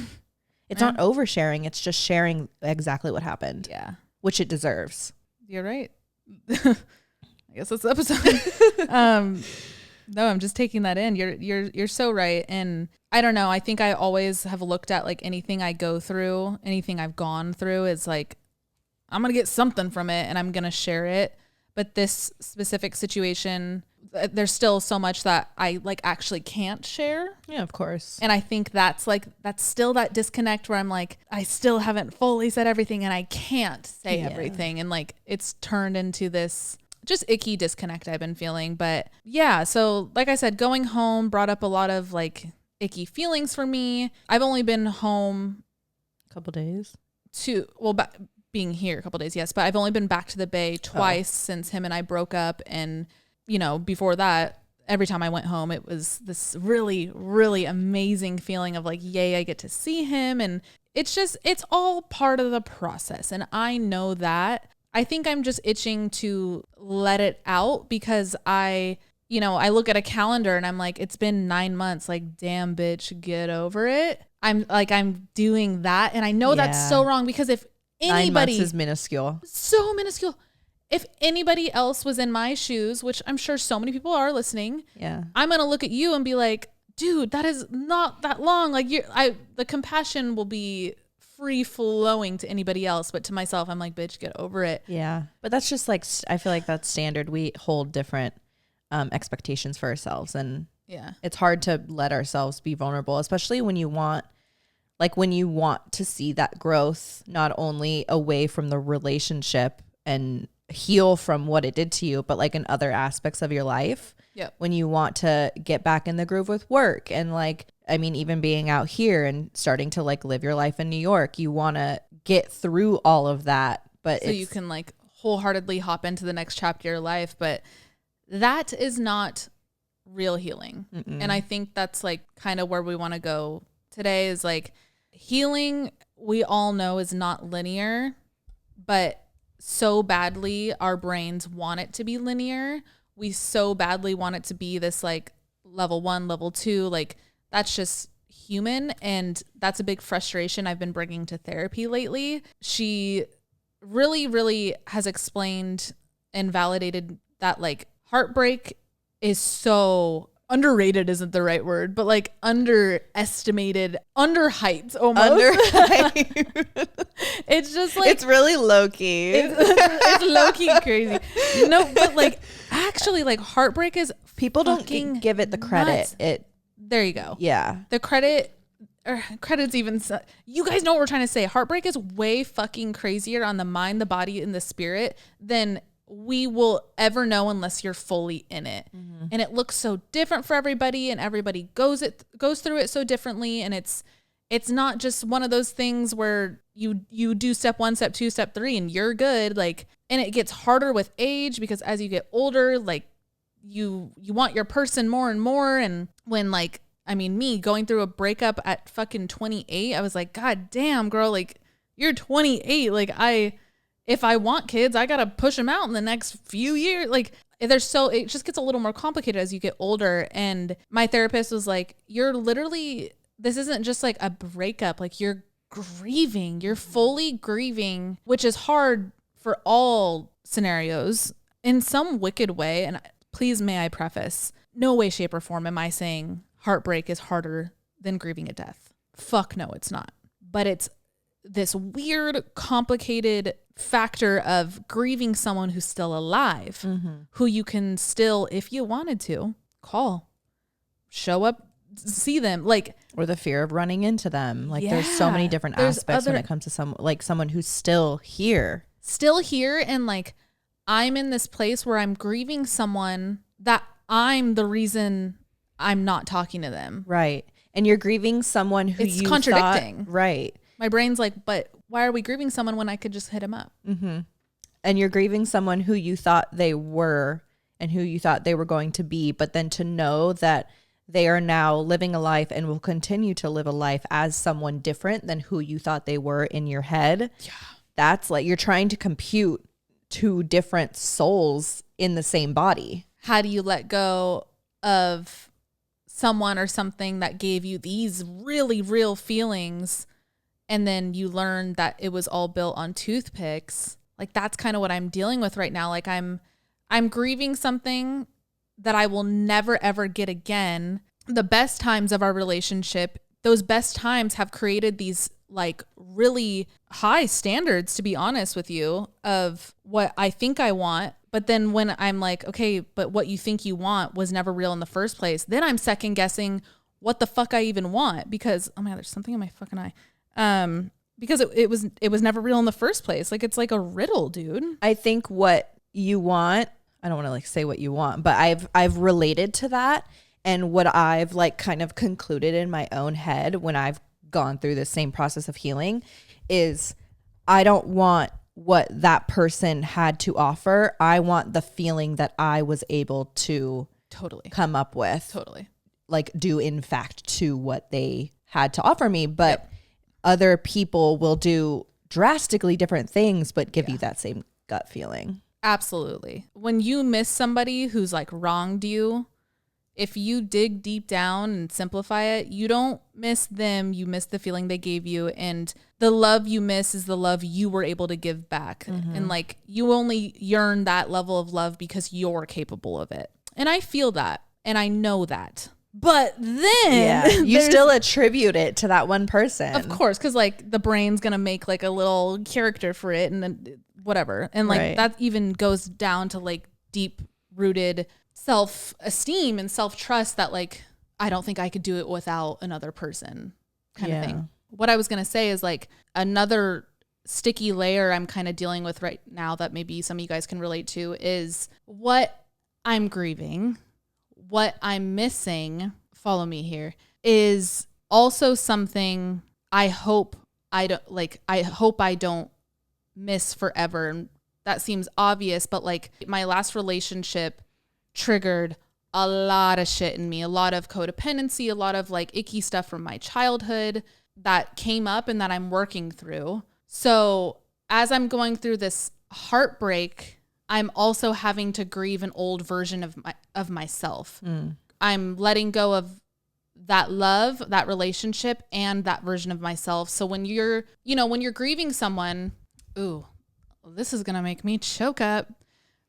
It's not oversharing. It's just sharing exactly what happened. Yeah. Which it deserves. You're right. I guess that's the episode. No, I'm just taking that in. You're so right. And I don't know. I think I always have looked at like anything I go through, anything I've gone through is like, I'm going to get something from it and I'm going to share it. But this specific situation, there's still so much that I like actually can't share. Yeah, of course. And I think that's still that disconnect where I'm like, I still haven't fully said everything and I can't say everything. And like, it's turned into this just icky disconnect I've been feeling. But yeah, so like I said, going home brought up a lot of like icky feelings for me. I've only been home a couple days being here a couple days. Yes. But I've only been back to the Bay twice since him and I broke up. And, you know, before that, every time I went home, it was this really, really amazing feeling of like, yay, I get to see him. And it's all part of the process. And I know that. I think I'm just itching to let it out because I look at a calendar and I'm like, it's been 9 months. Like, damn, bitch, get over it. I'm doing that. And I know that's so wrong because if anybody 9 months is minuscule, so minuscule. If anybody else was in my shoes, which I'm sure so many people are listening, I'm going to look at you and be like, dude, that is not that long. Like the compassion will be free flowing to anybody else, but to myself I'm like, bitch, get over it. Yeah, but that's just like, I feel like that's standard. We hold different expectations for ourselves, and it's hard to let ourselves be vulnerable, especially when you want to see that growth, not only away from the relationship and heal from what it did to you, but like in other aspects of your life. When you want to get back in the groove with work and like, I mean, even being out here and starting to like live your life in New York, you want to get through all of that. But so you can like wholeheartedly hop into the next chapter of your life. But that is not real healing. And I think that's like kind of where we want to go today is like healing. We all know is not linear, but so badly our brains want it to be linear. We so badly want it to be this like level 1, level 2, like that's just human. And that's a big frustration I've been bringing to therapy lately. She really, really has explained and validated that like heartbreak is so underrated isn't the right word, but like underestimated, underhyped almost. Underhyped. It's just like, it's really low key. It's low key crazy. No, but like actually like heartbreak is people don't give it the credit. Nuts. There you go. Yeah. The credit's even, you guys know what we're trying to say. Heartbreak is way fucking crazier on the mind, the body, and the spirit than we will ever know unless you're fully in it. And it looks so different for everybody, and everybody goes through it so differently. And it's not just one of those things where you do step 1, step 2, step 3 and you're good. Like, and it gets harder with age because as you get older, like you want your person more and more. And when like, I mean, me going through a breakup at fucking 28, I was like, God damn, girl, like you're 28. Like if I want kids, I got to push them out in the next few years. Like it just gets a little more complicated as you get older. And my therapist was like, this isn't just like a breakup. Like you're grieving, you're fully grieving, which is hard for all scenarios in some wicked way. And please, may I preface, no way, shape or form am I saying heartbreak is harder than grieving a death. Fuck no, it's not. But it's this weird, complicated factor of grieving someone who's still alive, who you can still, if you wanted to, call, show up, see them, like, or the fear of running into them. Like there's so many different aspects when it comes to someone who's still here. And like, I'm in this place where I'm grieving someone that I'm the reason I'm not talking to them. Right. And you're grieving someone who it's contradicting. Right. My brain's like, but why are we grieving someone when I could just hit him up? And you're grieving someone who you thought they were and who you thought they were going to be, but then to know that they are now living a life and will continue to live a life as someone different than who you thought they were in your head. Yeah. That's like you're trying to compute 2 different souls in the same body. How do you let go of someone or something that gave you these really real feelings, and then you learn that it was all built on toothpicks? Like that's kind of what I'm dealing with right now. Like I'm I'm grieving something that I will never, ever get again. The best times of our relationship, those best times have created these like really high standards, to be honest with you, of what I think I want. But then when I'm like, okay, but what you think you want was never real in the first place, then I'm second guessing what the fuck I even want, because, oh man, there's something in my fucking eye. Because it was never real in the first place. Like, it's like a riddle, dude. I think what you want, I don't want to like say what you want, but I've related to that. And what I've like kind of concluded in my own head when I've gone through the same process of healing is I don't want what that person had to offer. I want the feeling that I was able to come up with. Like do in fact to what they had to offer me. But other people will do drastically different things, but give you that same gut feeling. Absolutely. When you miss somebody who's like wronged you, if you dig deep down and simplify it, you don't miss them. You miss the feeling they gave you. And the love you miss is the love you were able to give back. And like, you only yearn that level of love because you're capable of it. And I feel that. And I know that. But then you still attribute it to that one person. Of course, because like the brain's going to make like a little character for it and then whatever. And like that even goes down to like deep rooted self-esteem and self-trust that like, I don't think I could do it without another person kind of thing. What I was going to say is like another sticky layer I'm kind of dealing with right now that maybe some of you guys can relate to is what I'm grieving. What I'm missing, follow me here, is also something I hope I don't miss forever. And that seems obvious, but like my last relationship triggered a lot of shit in me, a lot of codependency, a lot of like icky stuff from my childhood that came up and that I'm working through. So as I'm going through this heartbreak, I'm also having to grieve an old version of myself. I'm letting go of that love, that relationship, and that version of myself. So when you're grieving someone, ooh, this is going to make me choke up.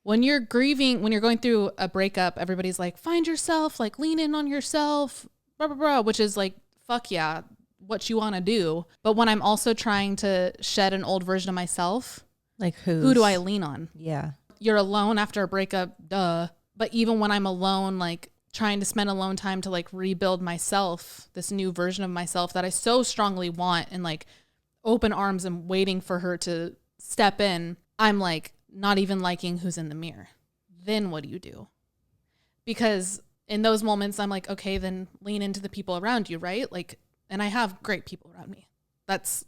When you're grieving, when you're going through a breakup, everybody's like, find yourself, like lean in on yourself, blah, blah, blah, which is like, fuck yeah, what you want to do. But when I'm also trying to shed an old version of myself, like who do I lean on? Yeah. You're alone after a breakup, duh. But even when I'm alone, like trying to spend alone time to like rebuild myself, this new version of myself that I so strongly want, and like open arms and waiting for her to step in, I'm like not even liking who's in the mirror. Then what do you do? Because in those moments, I'm like, okay, then lean into the people around you, right? Like, and I have great people around me. That's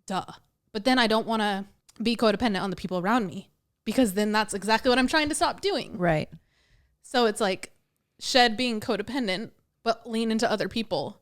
duh. But then I don't want to be codependent on the people around me, because then that's exactly what I'm trying to stop doing. Right. So it's like shed being codependent, but lean into other people.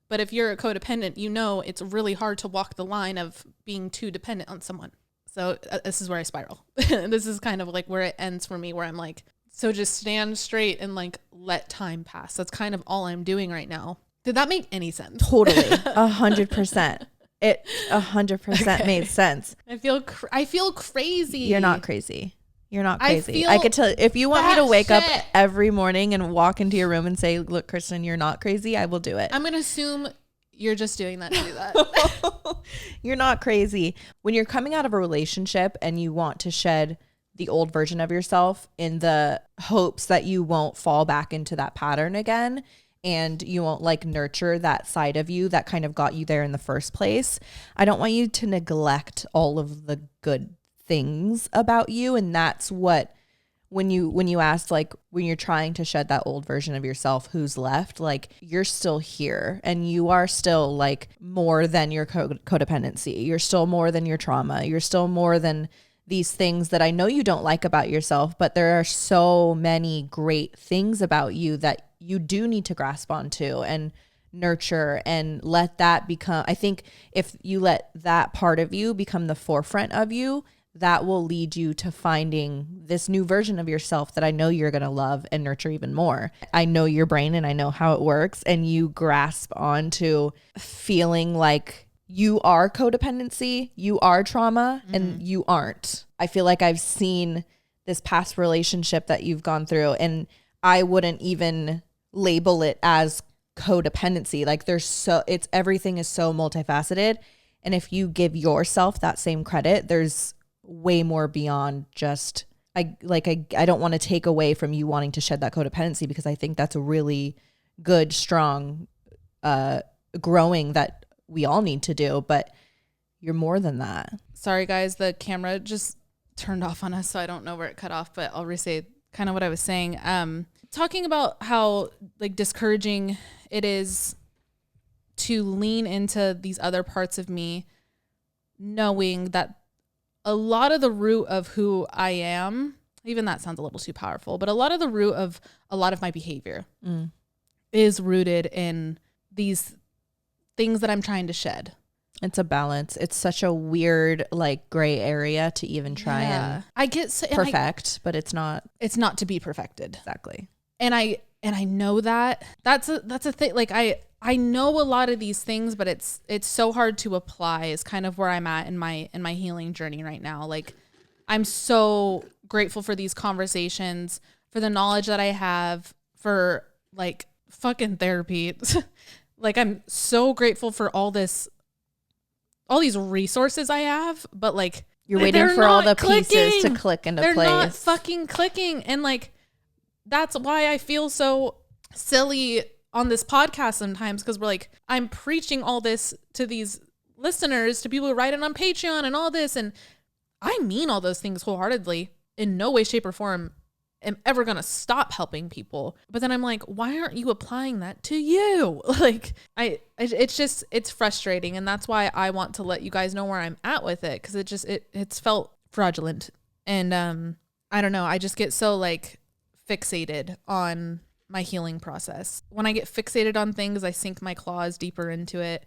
But if you're a codependent, you know it's really hard to walk the line of being too dependent on someone. So this is where I spiral. This is kind of like where it ends for me, where I'm like, so just stand straight and like let time pass. That's kind of all I'm doing right now. Did that make any sense? Totally. 100%. It 100% made sense. I feel crazy. You're not crazy. You're not crazy. I could tell, if you want me to wake up every morning and walk into your room and say, look, Kristen, you're not crazy, I will do it. I'm going to assume you're just doing that to do that. You're not crazy. When you're coming out of a relationship and you want to shed the old version of yourself in the hopes that you won't fall back into that pattern again, and you won't like nurture that side of you that kind of got you there in the first place, I don't want you to neglect all of the good things about you. And that's what, when you asked, like, when you're trying to shed that old version of yourself, who's left, like, you're still here and you are still like more than your codependency. You're still more than your trauma. You're still more than these things that I know you don't like about yourself, but there are so many great things about you that you do need to grasp onto and nurture and let that become, I think if you let that part of you become the forefront of you, that will lead you to finding this new version of yourself that I know you're going to love and nurture even more. I know your brain and I know how it works, and you grasp onto feeling like you are codependency, you are trauma, and you aren't. I feel like I've seen this past relationship that you've gone through. And I wouldn't even label it as codependency. Like everything is so multifaceted. And if you give yourself that same credit, there's way more beyond just, I don't want to take away from you wanting to shed that codependency, because I think that's a really good, strong, growing that we all need to do. But you're more than that. Sorry guys, the camera just turned off on us, so I don't know where it cut off, but I'll re-say kind of what I was saying. Talking about how like discouraging it is to lean into these other parts of me, knowing that a lot of the root of who I am, even that sounds a little too powerful, but a lot of the root of a lot of my behavior is rooted in these things that I'm trying to shed. It's a balance. It's such a weird, like, gray area to even try and I get so, perfect, but it's not. It's not to be perfected. Exactly. And I know that that's a thing. Like I know a lot of these things, but it's so hard to apply is kind of where I'm at in my healing journey right now. Like I'm so grateful for these conversations, for the knowledge that I have, for like fucking therapy. Like I'm so grateful for all these resources I have, but like you're waiting for all the pieces to click into place. They're not fucking clicking. And like, that's why I feel so silly on this podcast sometimes. Cause we're like, I'm preaching all this to these listeners, to people who write it on Patreon and all this. And I mean all those things wholeheartedly. In no way, shape or form am ever going to stop helping people. But then I'm like, why aren't you applying that to you? Like it's frustrating. And that's why I want to let you guys know where I'm at with it. Cause it's felt fraudulent. And, I don't know. I just get so like fixated on my healing process. When I get fixated on things, I sink my claws deeper into it,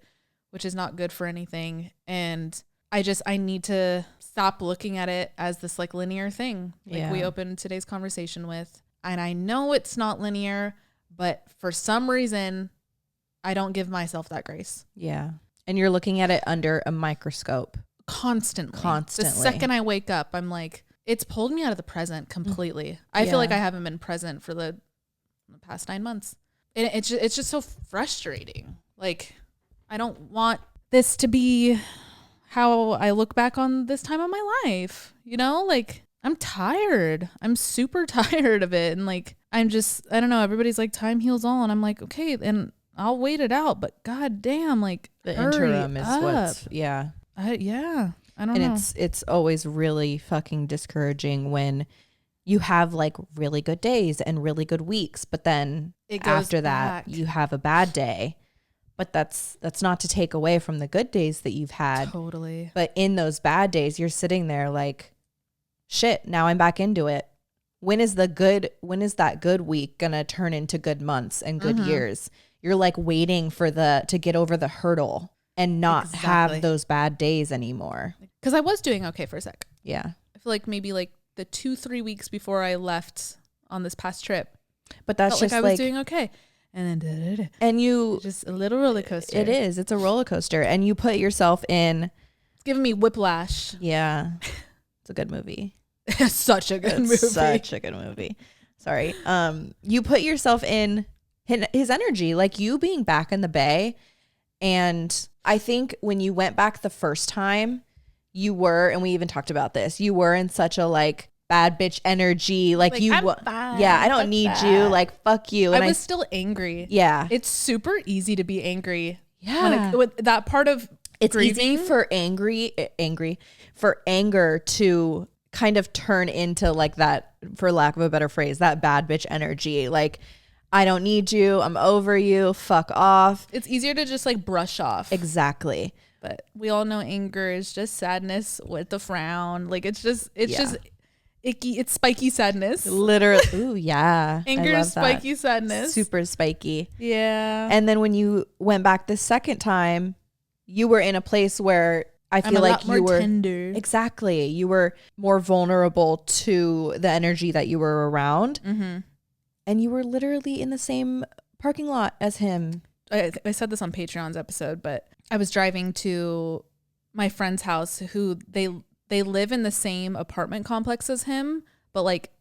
which is not good for anything. And I need to stop looking at it as this like linear thing. Like we opened today's conversation with, and I know it's not linear, but for some reason I don't give myself that grace. Yeah. And you're looking at it under a microscope. Constantly. The second I wake up, I'm like, it's pulled me out of the present completely. I feel like I haven't been present for the past 9 months. And it's just so frustrating. Like, I don't want this to be how I look back on this time of my life. You know, like I'm tired. I'm super tired of it. And like, I don't know. Everybody's like, time heals all. And I'm like, okay, and I'll wait it out. But god damn, like the interim is what's, I don't know. It's always really fucking discouraging when you have like really good days and really good weeks, but then after that you have a bad day. But that's not to take away from the good days that you've had. Totally. But in those bad days, you're sitting there like, shit, now I'm back into it. When is that good week gonna turn into good months and good years? You're like waiting for to get over the hurdle and not have those bad days anymore. Because I was doing okay for a sec. Yeah. I feel like maybe like the 2-3 weeks before I left on this past trip. But that's just like I was doing okay. And then and you just a little roller coaster. It is. It's a roller coaster. And you put yourself in. It's giving me whiplash. Yeah. It's a good movie. Such a good movie. Such a good movie. Sorry. You put yourself in his energy, like you being back in the Bay. And I think when you went back the first time, you were, and we even talked about this, you were in such a like bad bitch energy. Like you, I don't need you. Like, fuck you. And I was still angry. Yeah. It's super easy to be angry. Yeah. With that part of it's grieving. Easy for anger to kind of turn into like that, for lack of a better phrase, that bad bitch energy. Like, I don't need you. I'm over you. Fuck off. It's easier to just like brush off. Exactly. But we all know anger is just sadness with a frown. Like it's just icky. It's spiky sadness. Literally. Ooh, yeah. Anger is spiky sadness. Super spiky. Yeah. And then when you went back the second time, you were in a place where I feel like you were tender. Exactly. You were more vulnerable to the energy that you were around. Mm-hmm. And you were literally in the same parking lot as him. I said this on Patreon's episode, but I was driving to my friend's house who they live in the same apartment complex as him, but like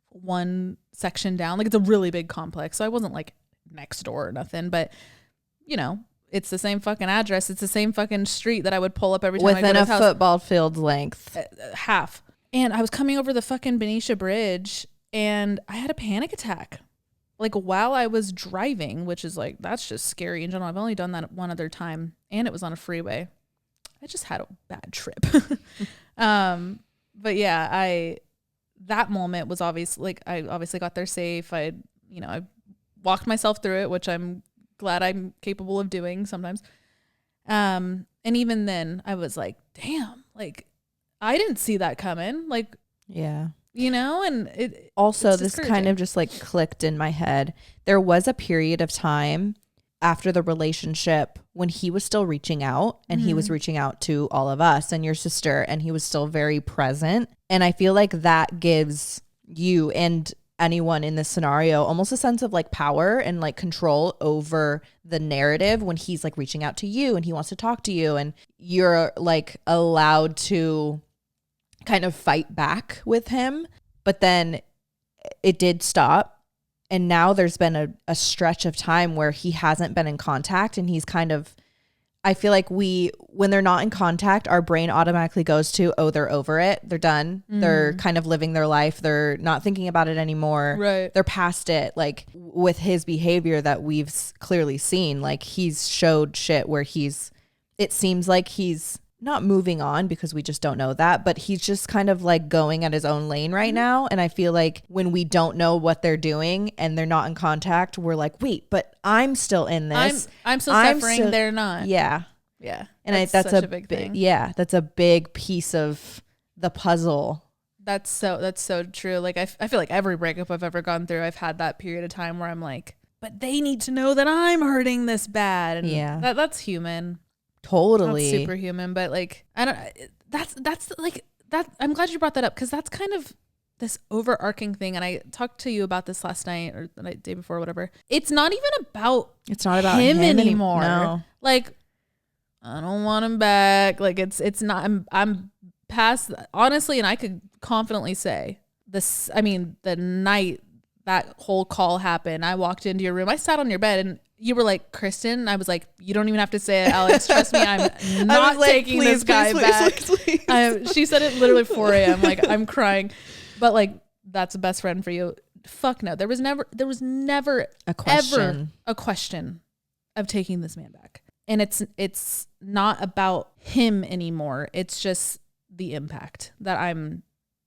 one section down. Like it's a really big complex. So I wasn't like next door or nothing, but you know, it's the same fucking address. It's the same fucking street that I would pull up every time I go within to a his house. football field's length. Half. And I was coming over the fucking Benicia Bridge and I had a panic attack. Like while I was driving, which is like, that's just scary in general. I've only done that one other time and it was on a freeway. I just had a bad trip. But yeah, that moment was obvious. Like I obviously got there safe. I walked myself through it, which I'm glad I'm capable of doing sometimes. And even then I was like, damn, like I didn't see that coming. Like, yeah. And it also, this kind of just like clicked in my head. There was a period of time after the relationship when he was still reaching out and he was reaching out to all of us and your sister, and he was still very present. And I feel like that gives you and anyone in this scenario almost a sense of like power and like control over the narrative when he's like reaching out to you and he wants to talk to you and you're like allowed to kind of fight back with him. But then it did stop. And now there's been a stretch of time where he hasn't been in contact, and he's kind of, I feel like when they're not in contact, our brain automatically goes to, oh, they're over it. They're done. They're kind of living their life. They're not thinking about it anymore. Right. They're past it. Like with his behavior that we've clearly seen, like he's showed shit where it seems like he's not moving on because we just don't know that, but he's just kind of like going at his own lane right now. And I feel like when we don't know what they're doing and they're not in contact, we're like, wait, but I'm still in this. I'm still suffering. They're not. Yeah. Yeah. And that's such a big thing. Yeah. That's a big piece of the puzzle. That's so true. Like I feel like every breakup I've ever gone through, I've had that period of time where I'm like, but they need to know that I'm hurting this bad. And yeah, that's human. Totally. Not superhuman, but like I don't. That's like that. I'm glad you brought that up because that's kind of this overarching thing. And I talked to you about this last night or the day before, whatever. It's not even about. It's not about him anymore. No. Like I don't want him back. Like it's not. I'm past honestly, and I could confidently say this. I mean, the night that whole call happened, I walked into your room. I sat on your bed and you were like, Kristen. I was like, you don't even have to say it, Alex. Trust me, I'm not taking this guy back. Please. She said it literally 4 a.m. Like I'm crying, but like that's a best friend for you. Fuck no. There was never a question. Ever a question of taking this man back. And it's not about him anymore. It's just the impact that I'm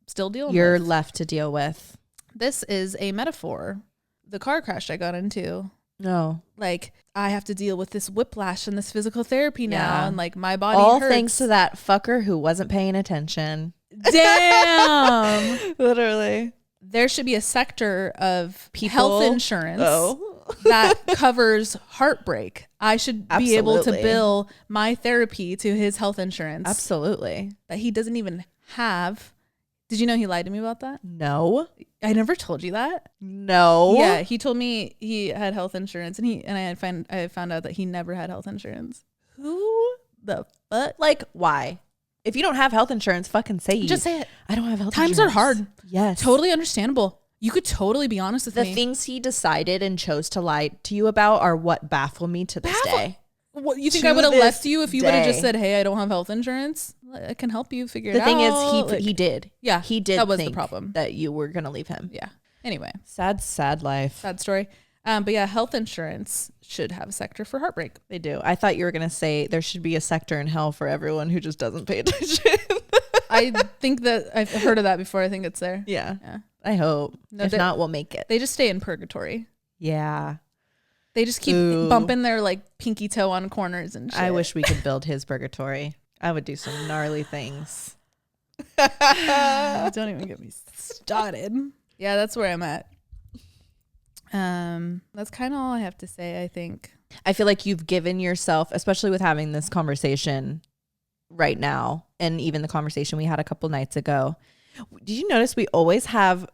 still dealing with. You're left to deal with. This is a metaphor. The car crash I got into. No. Like I have to deal with this whiplash and this physical therapy now. Yeah. And like my body all hurts. thanks to that fucker who wasn't paying attention. Damn. Literally. There should be a sector of people, health insurance that covers heartbreak. I should be able to bill my therapy to his health insurance. Absolutely. That he doesn't even have. Did you know he lied to me about that? No. I never told you that. No. Yeah, he told me he had health insurance, and I found out that he never had health insurance. Who the fuck? Like, why? If you don't have health insurance, fucking say just say it. I don't have health insurance. insurance. Times are hard. Yes. Totally understandable. You could totally be honest with me. The things he decided and chose to lie to you about are what baffle me to this day. What you think I would have left you if you would have just said, "Hey, I don't have health insurance. I can help you figure it out." The thing is, he did. Yeah, he did. That was think the problem. That you were gonna leave him. Yeah. Anyway, sad life. Sad story. But yeah, health insurance should have a sector for heartbreak. They do. I thought you were gonna say there should be a sector in hell for everyone who just doesn't pay attention. I think that I've heard of that before. I think it's there. Yeah. I hope. No, if not, we'll make it. They just stay in purgatory. Yeah. They just keep bumping their like pinky toe on corners and shit. I wish we could build his purgatory. I would do some gnarly things. Don't even get me started. Yeah, that's where I'm at. That's kind of all I have to say, I think. I feel like you've given yourself, especially with having this conversation right now, and even the conversation we had a couple nights ago. Did you notice we always have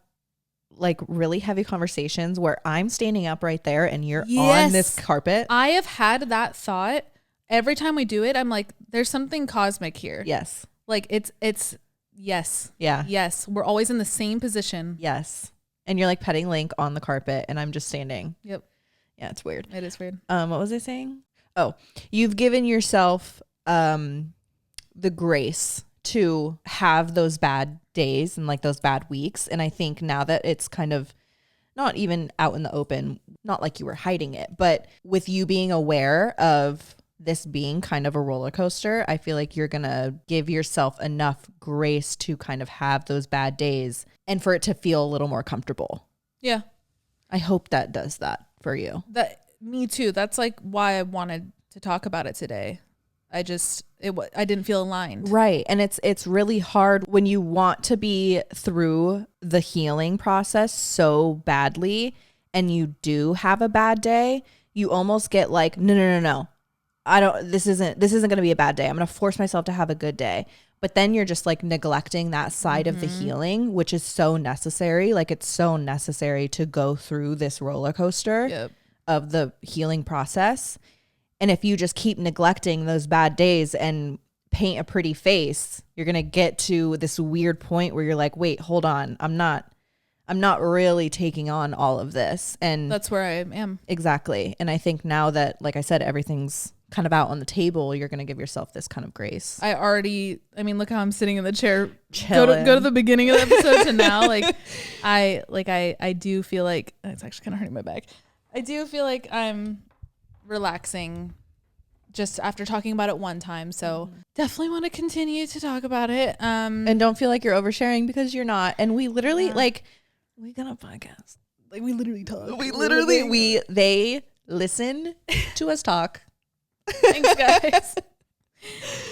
like really heavy conversations where I'm standing up right there and you're on this carpet? I have had that thought every time we do it. I'm like, there's something cosmic here. Yes. Like it's Yes. Yeah. Yes. We're always in the same position. Yes. And you're like petting Link on the carpet and I'm just standing. Yep. Yeah, it's weird. It is weird. What was I saying? Oh, you've given yourself the grace to have those bad days and like those bad weeks. And I think now that it's kind of not even out in the open, not like you were hiding it, but with you being aware of this being kind of a roller coaster, I feel like you're going to give yourself enough grace to kind of have those bad days and for it to feel a little more comfortable. Yeah. I hope that does that for you. Me too. That's like why I wanted to talk about it today. I didn't feel aligned. Right. And it's really hard when you want to be through the healing process so badly and you do have a bad day, you almost get like, no. This isn't going to be a bad day. I'm going to force myself to have a good day. But then you're just like neglecting that side of the healing, which is so necessary. Like it's so necessary to go through this roller coaster of the healing process. And if you just keep neglecting those bad days and paint a pretty face, you're going to get to this weird point where you're like, wait, hold on. I'm not really taking on all of this. And that's where I am. Exactly. And I think now that, like I said, everything's kind of out on the table, you're going to give yourself this kind of grace. Look how I'm sitting in the chair. Chilling. Go to the beginning of the episode to now. I do feel like it's actually kind of hurting my back. I do feel like I'm relaxing just after talking about it one time. So definitely want to continue to talk about it. And don't feel like you're oversharing because you're not. And we literally we got a podcast. Like we literally talk. They listen to us talk. Thanks, guys.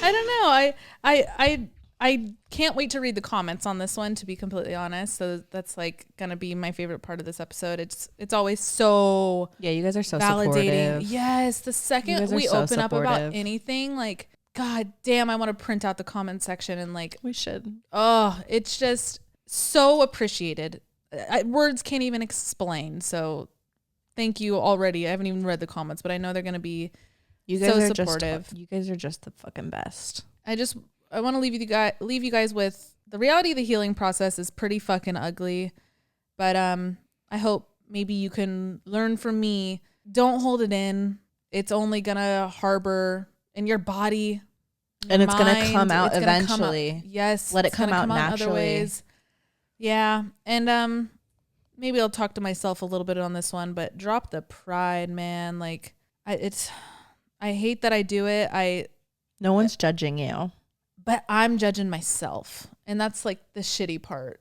I don't know. I can't wait to read the comments on this one, to be completely honest. So that's like gonna be my favorite part of this episode. It's always so you guys are so validating. supportive. Yes, the second we open up about anything, like god damn, I want to print out the comment section and like we should. Oh, it's just so appreciated. Words can't even explain. So thank you already. I haven't even read the comments, but I know they're gonna be so supportive. You guys are just the fucking best. I want to leave you guys with the reality of the healing process is pretty fucking ugly. But I hope maybe you can learn from me. Don't hold it in. It's only going to harbor in your body. And it's going to come out eventually. Yes. Let it come out naturally. Other ways. Yeah. And maybe I'll talk to myself a little bit on this one, but drop the pride, man. Like I hate that I do it. No one's judging you. But I'm judging myself. And that's like the shitty part.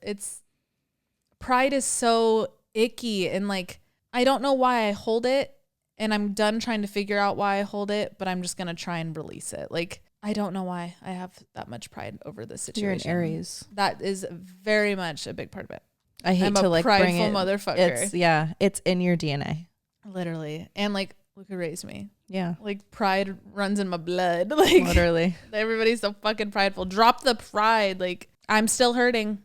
Pride is so icky. And like, I don't know why I hold it. And I'm done trying to figure out why I hold it. But I'm just going to try and release it. Like, I don't know why I have that much pride over this situation. You're an Aries. That is very much a big part of it. I hate to like prideful bring it. Motherfucker. It's in your DNA. Literally. And like, look who raised me. Yeah. Like pride runs in my blood. Like literally. Everybody's so fucking prideful. Drop the pride. Like I'm still hurting.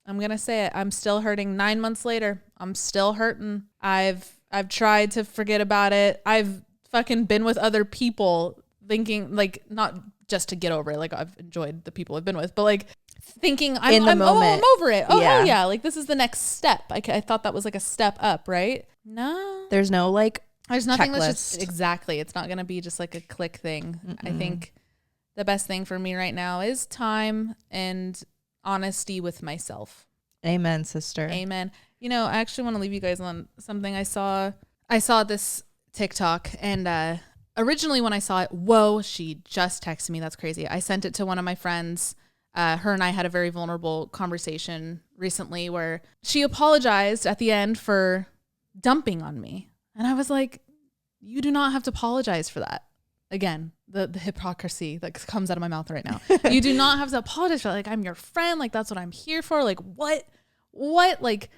I'm going to say it. I'm still hurting 9 months later. I'm still hurting. I've tried to forget about it. I've fucking been with other people thinking like not just to get over it. Like I've enjoyed the people I've been with, but like thinking I'm over it. Oh yeah. Like this is the next step. I thought that was like a step up, right? No. There's no like there's nothing checklist. That's just exactly. It's not going to be just like a click thing. I think the best thing for me right now is time and honesty with myself. Amen, sister. Amen. You know, I actually want to leave you guys on something I saw. I saw this TikTok and originally when I saw it, whoa, she just texted me. That's crazy. I sent it to one of my friends. Her and I had a very vulnerable conversation recently where she apologized at the end for dumping on me. And I was like, you do not have to apologize for that. Again, the hypocrisy that comes out of my mouth right now. You do not have to apologize for that. Like, I'm your friend. Like, that's what I'm here for. Like, what, like,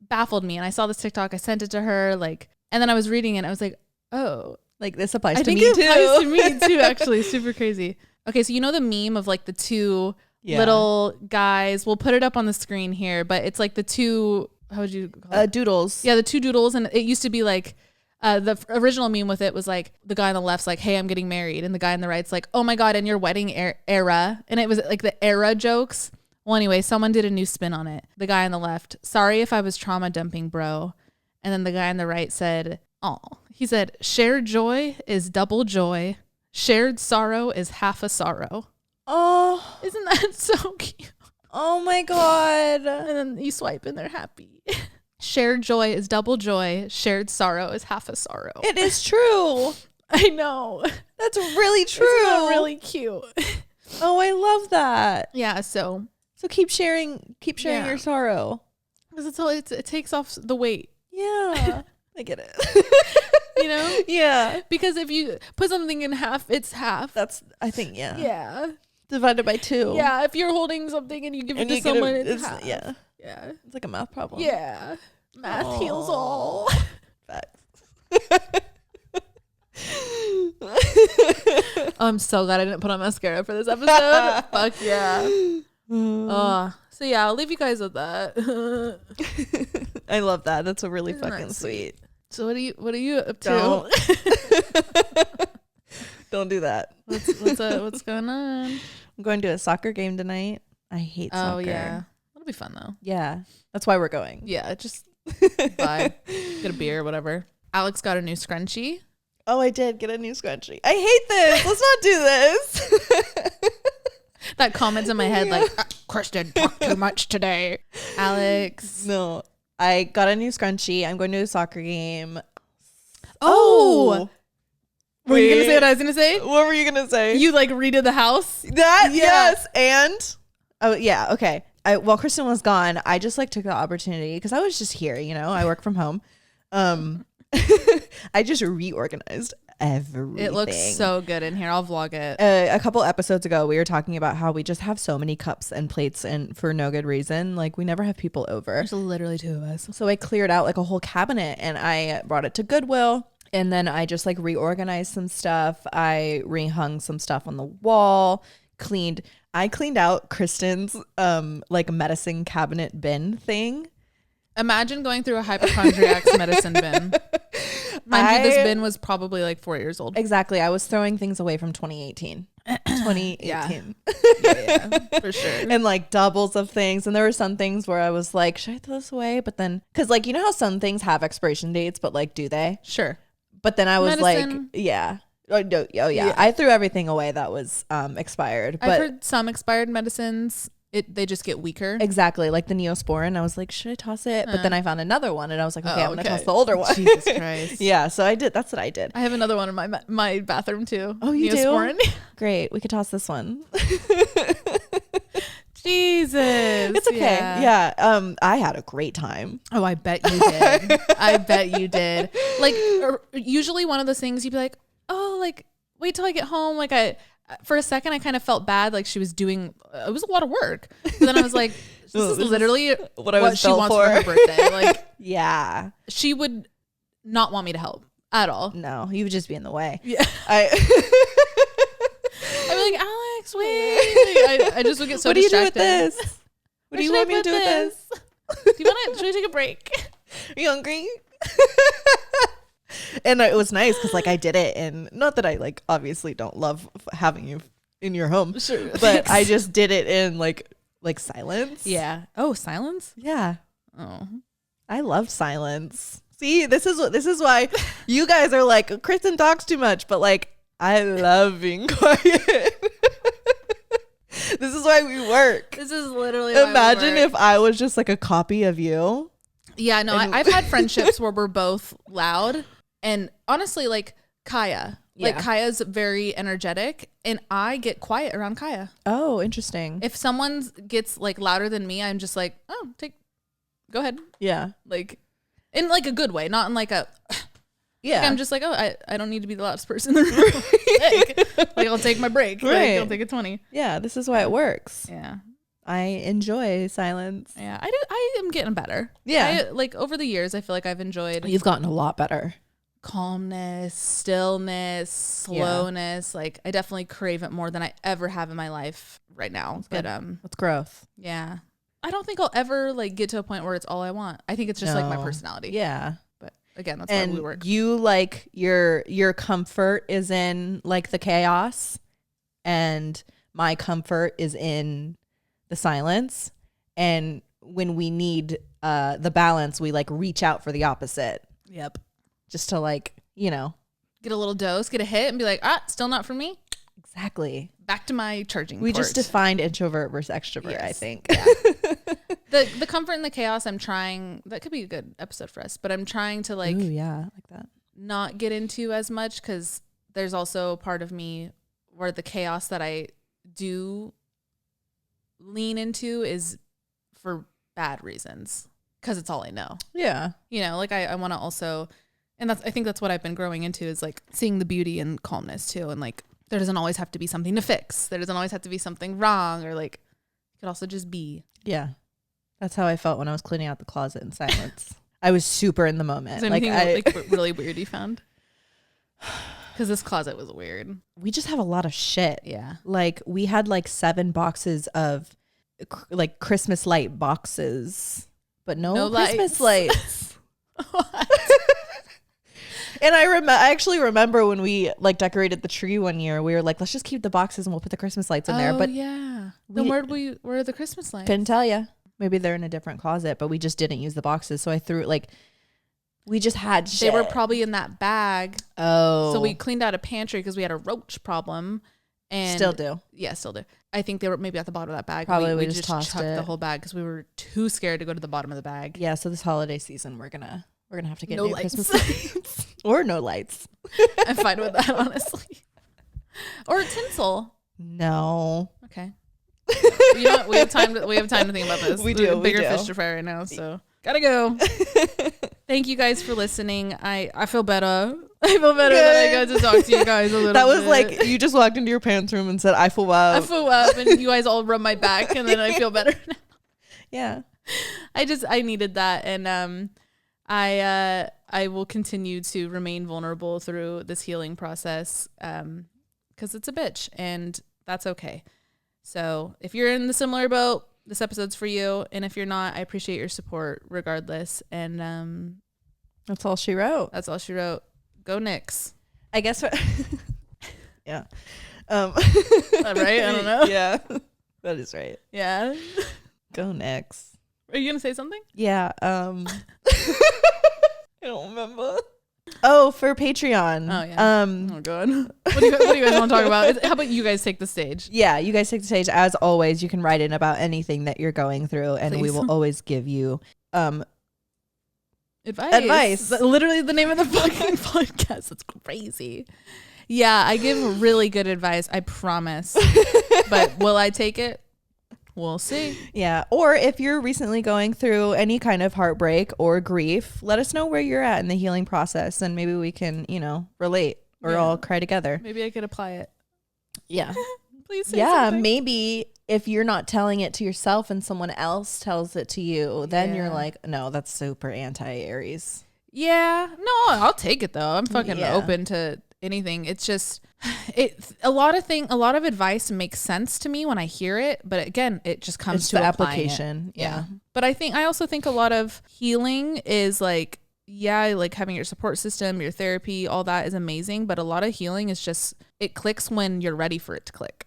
baffled me. And I saw this TikTok. I sent it to her. Like, and then I was reading it. And I was like, oh. Like, this applies to me, too. It applies to me, too, actually. Super crazy. Okay, so you know the meme of, like, the two little guys. We'll put it up on the screen here. But it's, like, the two... How would you call it? Doodles. Yeah, the two doodles. And it used to be like, the original meme with it was like, the guy on the left's like, hey, I'm getting married. And the guy on the right's like, oh my God, in your wedding era. And it was like the era jokes Well, anyway, someone did a new spin on it. The guy on the left, sorry if I was trauma dumping, bro. And then the guy on the right said, oh, he said, shared joy is double joy. Shared sorrow is half a sorrow. Oh, isn't that so cute? Oh my God. And then you swipe and they're happy. Shared joy is double joy. Shared sorrow is half a sorrow. It is true. I know. That's really true. Isn't that really cute? Oh, I love that. Yeah. So keep sharing your sorrow. Because it takes off the weight. Yeah. I get it. You know? Yeah. Because if you put something in half, it's half. That's, I think, yeah. Yeah. Divided by 2. Yeah. If you're holding something and you give it to someone, it's half. Yeah. Yeah. It's like a math problem. Yeah. Math heals all. Facts. I'm so glad I didn't put on mascara for this episode. Fuck yeah. So yeah, I'll leave you guys with that. I love that. That's a really Isn't fucking that sweet. So what are you up to? Don't do that. What's going on? I'm going to a soccer game tonight. I hate soccer. Oh yeah. That'll be fun though. Yeah. That's why we're going. Yeah, just bye. Get a beer, whatever. Alex got a new scrunchie. Oh, I did get a new scrunchie. I hate this. Let's not do this. That comments in my head like, Kristen talked too much today. Alex. No. I got a new scrunchie. I'm going to a soccer game. Oh. Were you gonna say what I was gonna say? What were you gonna say? You like redid the house? That? Yeah. Yes. And oh yeah, okay. While Kristen was gone, I just like took the opportunity because I was just here, you know, I work from home. I just reorganized everything. It looks so good in here. I'll vlog it. A couple episodes ago, we were talking about how we just have so many cups and plates and for no good reason. Like we never have people over. There's literally 2 of us. So I cleared out like a whole cabinet and I brought it to Goodwill. And then I just like reorganized some stuff. I rehung some stuff on the wall, I cleaned out Kristen's like medicine cabinet bin thing. Imagine going through a hypochondriac's medicine bin. Mind you, this bin was probably like 4 years old. Exactly. I was throwing things away from 2018. 2018. Yeah, for sure. And like doubles of things. And there were some things where I was like, should I throw this away? But then, because like, you know how some things have expiration dates, but like, do they? Sure. But then I was Medicine. like, yeah. Oh, no, yeah. I threw everything away that was expired. But I've heard some expired medicines, they just get weaker. Exactly. Like the Neosporin. I was like, should I toss it? But then I found another one and I was like, okay, I'm going to toss the older one. Jesus Christ. Yeah. So I did. That's what I did. I have another one in my bathroom too. Oh, you Neosporin. do? Great. We could toss this one. Jesus. It's okay. Yeah. I had a great time. Oh, I bet you did. I bet you did. Like usually one of those things you'd be like, oh, like wait till I get home. Like for a second I kind of felt bad. Like she was doing, it was a lot of work. But then I was like, this is literally what she wants for her birthday. Like, yeah, she would not want me to help at all. No, you would just be in the way. Yeah. I'd be like, Alex, wait. I just would get so distracted. What do you do with this? What do you want me to do with this? Do you want to? Should we take a break? Are you hungry? And it was nice because like I did it, and not that I like obviously don't love having you in your home, sure, but I just did it in like silence. Yeah. Oh, silence. Yeah. Oh, I love silence. See, this is why you guys are like, Kristen talks too much, but like I love being quiet. This is why we work. This is literally imagine if I was just like a copy of you. Yeah, no, I've had friendships where we're both loud, and honestly, like Kaya, like Kaya's very energetic, and I get quiet around Kaya. Oh, interesting. If someone gets like louder than me, I'm just like, oh, go ahead. Yeah, like in like a good way, not in like a. Yeah, like I'm just like, oh, I don't need to be the loudest person in the room. like I'll take my break. Right. Like, I'll take a 20. Yeah, this is why it works. Yeah. I enjoy silence. Yeah, I am getting better. Yeah. Like over the years, I feel like I've enjoyed. You've gotten a lot better. Calmness, stillness, slowness. Like I definitely crave it more than I ever have in my life right now. But it's growth. Yeah. I don't think I'll ever like get to a point where it's all I want. I think it's just like my personality. Yeah. But again, that's why we work. You like your comfort is in like the chaos, and my comfort is in the silence. And when we need the balance, we like reach out for the opposite. Yep. Just to like, you know. Get a little dose, get a hit, and be like, still not for me. Exactly. Back to my charging We port. just defined introvert versus extrovert, I think. Yeah. The comfort in the chaos, I'm trying, that could be a good episode for us, but I'm trying to like, ooh, yeah, like that. Not get into as much, because there's also a part of me where the chaos that I do lean into is for bad reasons, because it's all I know. Yeah. You know, like I want to also, and I think that's what I've been growing into, is like seeing the beauty and calmness too. And like, there doesn't always have to be something to fix. There doesn't always have to be something wrong, or like, it could also just be. Yeah. That's how I felt when I was cleaning out the closet in silence. I was super in the moment. Is there anything like really weird you found? Because this closet was weird. We just have a lot of shit. Yeah. Like we had like 7 boxes of like Christmas light boxes, but no Christmas lights. And I actually remember when we like decorated the tree one year, we were like, let's just keep the boxes and we'll put the Christmas lights in there. But yeah. Then where are the Christmas lights? Couldn't tell you. Maybe they're in a different closet, but we just didn't use the boxes. So I threw like, we just had shit. They were probably in that bag. Oh. So we cleaned out a pantry because we had a roach problem. And still do. Yeah, still do. I think they were maybe at the bottom of that bag. Probably we just tossed chucked it. the whole bag because we were too scared to go to the bottom of the bag. Yeah, so this holiday season we're gonna have to get No new lights. Christmas lights. Or no lights. I'm fine with that, honestly. Or tinsel. No. Okay. You know what? We have time to think about this. We There's do. a bigger we do. fish to fry right now, so gotta go. Thank you guys for listening. I feel better. I feel better that I got to talk to you guys a little bit. That was like you just walked into your pants room and said, I feel well. I flew up and you guys all rub my back and then I feel better now. Yeah. I needed that, and I will continue to remain vulnerable through this healing process, because it's a bitch and that's okay. So if you're in the similar boat, this episode's for you, and if you're not, I appreciate your support regardless. And That's all she wrote. that's all she wrote. Go Knicks. I guess what yeah. Right? I don't know. Yeah. That is right. Yeah. Go next. Are you gonna say something? Yeah. I don't remember. Oh, for Patreon. Oh yeah. Oh god. What do you guys want to talk about? How about you guys take the stage? Yeah, you guys take the stage. As always, you can write in about anything that you're going through, and we Please. will always give you Advice. Literally the name of the fucking podcast. It's crazy. Yeah, I give really good advice, I promise. But will I take it? We'll see. Yeah. Or if you're recently going through any kind of heartbreak or grief, let us know where you're at in the healing process, and maybe we can, relate or all cry together. Maybe I could apply it. Yeah. Please say Yeah. something. Maybe if you're not telling it to yourself and someone else tells it to you, then you're Yeah. like, no, that's super anti-Aries. Yeah. No, I'll take it though. I'm fucking Yeah. open to anything. It's just a lot of advice makes sense to me when I hear it, but again, it just comes It's to the applying it. application. Yeah. But I also think a lot of healing is like, yeah, like having your support system, your therapy, all that is amazing. But a lot of healing is just, it clicks when you're ready for it to click.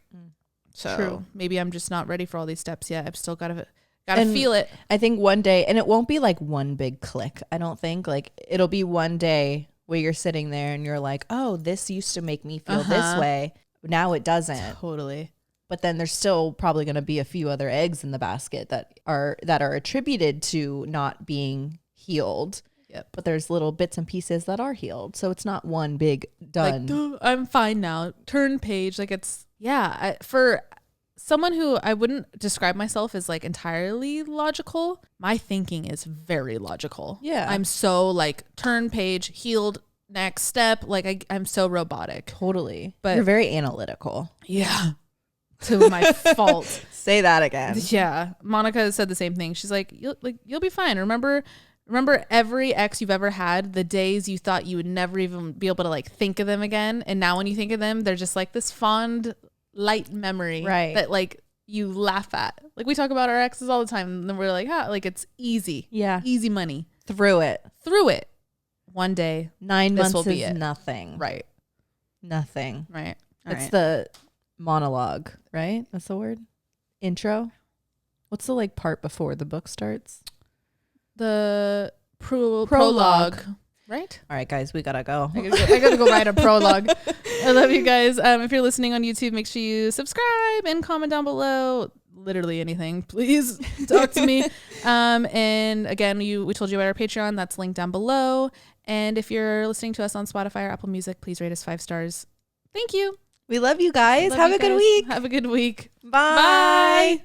So True. maybe I'm just not ready for all these steps yet. I've still got to And feel it. I think one day, and it won't be like one big click. I don't think like it'll be one day where you're sitting there and you're like, oh, this used to make me feel this way. Now it doesn't. Totally. But then there's still probably going to be a few other eggs in the basket that are attributed to not being healed. Yep. But there's little bits and pieces that are healed. So it's not one big done. Like, "Duh, I'm fine now. Turn page." Like it's, for someone who I wouldn't describe myself as like entirely logical, my thinking is very logical. Yeah. I'm so like turn page, healed, next step. Like I'm so robotic. Totally. But- You're very analytical. Yeah. To my fault. Say that again. Yeah. Monica said the same thing. She's like, you'll be fine. Remember every ex you've ever had, the days you thought you would never even be able to like think of them again. And now when you think of them, they're just like this fond, light memory. Right. That like you laugh at. Like we talk about our exes all the time. And then we're like, like it's easy. Yeah. Easy money. Through it. One day. 9 This months will be is it. nothing. Right. Nothing. Right. It's the monologue, right? That's the word. Intro. What's the like part before the book starts? The prologue. Right? All right, guys, we gotta go. I gotta go write a prologue. I love you guys. If you're listening on YouTube, make sure you subscribe and comment down below. Literally anything, please talk to me. And again, we told you about our Patreon. That's linked down below. And if you're listening to us on Spotify or Apple Music, please rate us 5 stars. Thank you. We love you guys. Have a good week. Have a good week. Bye. Bye.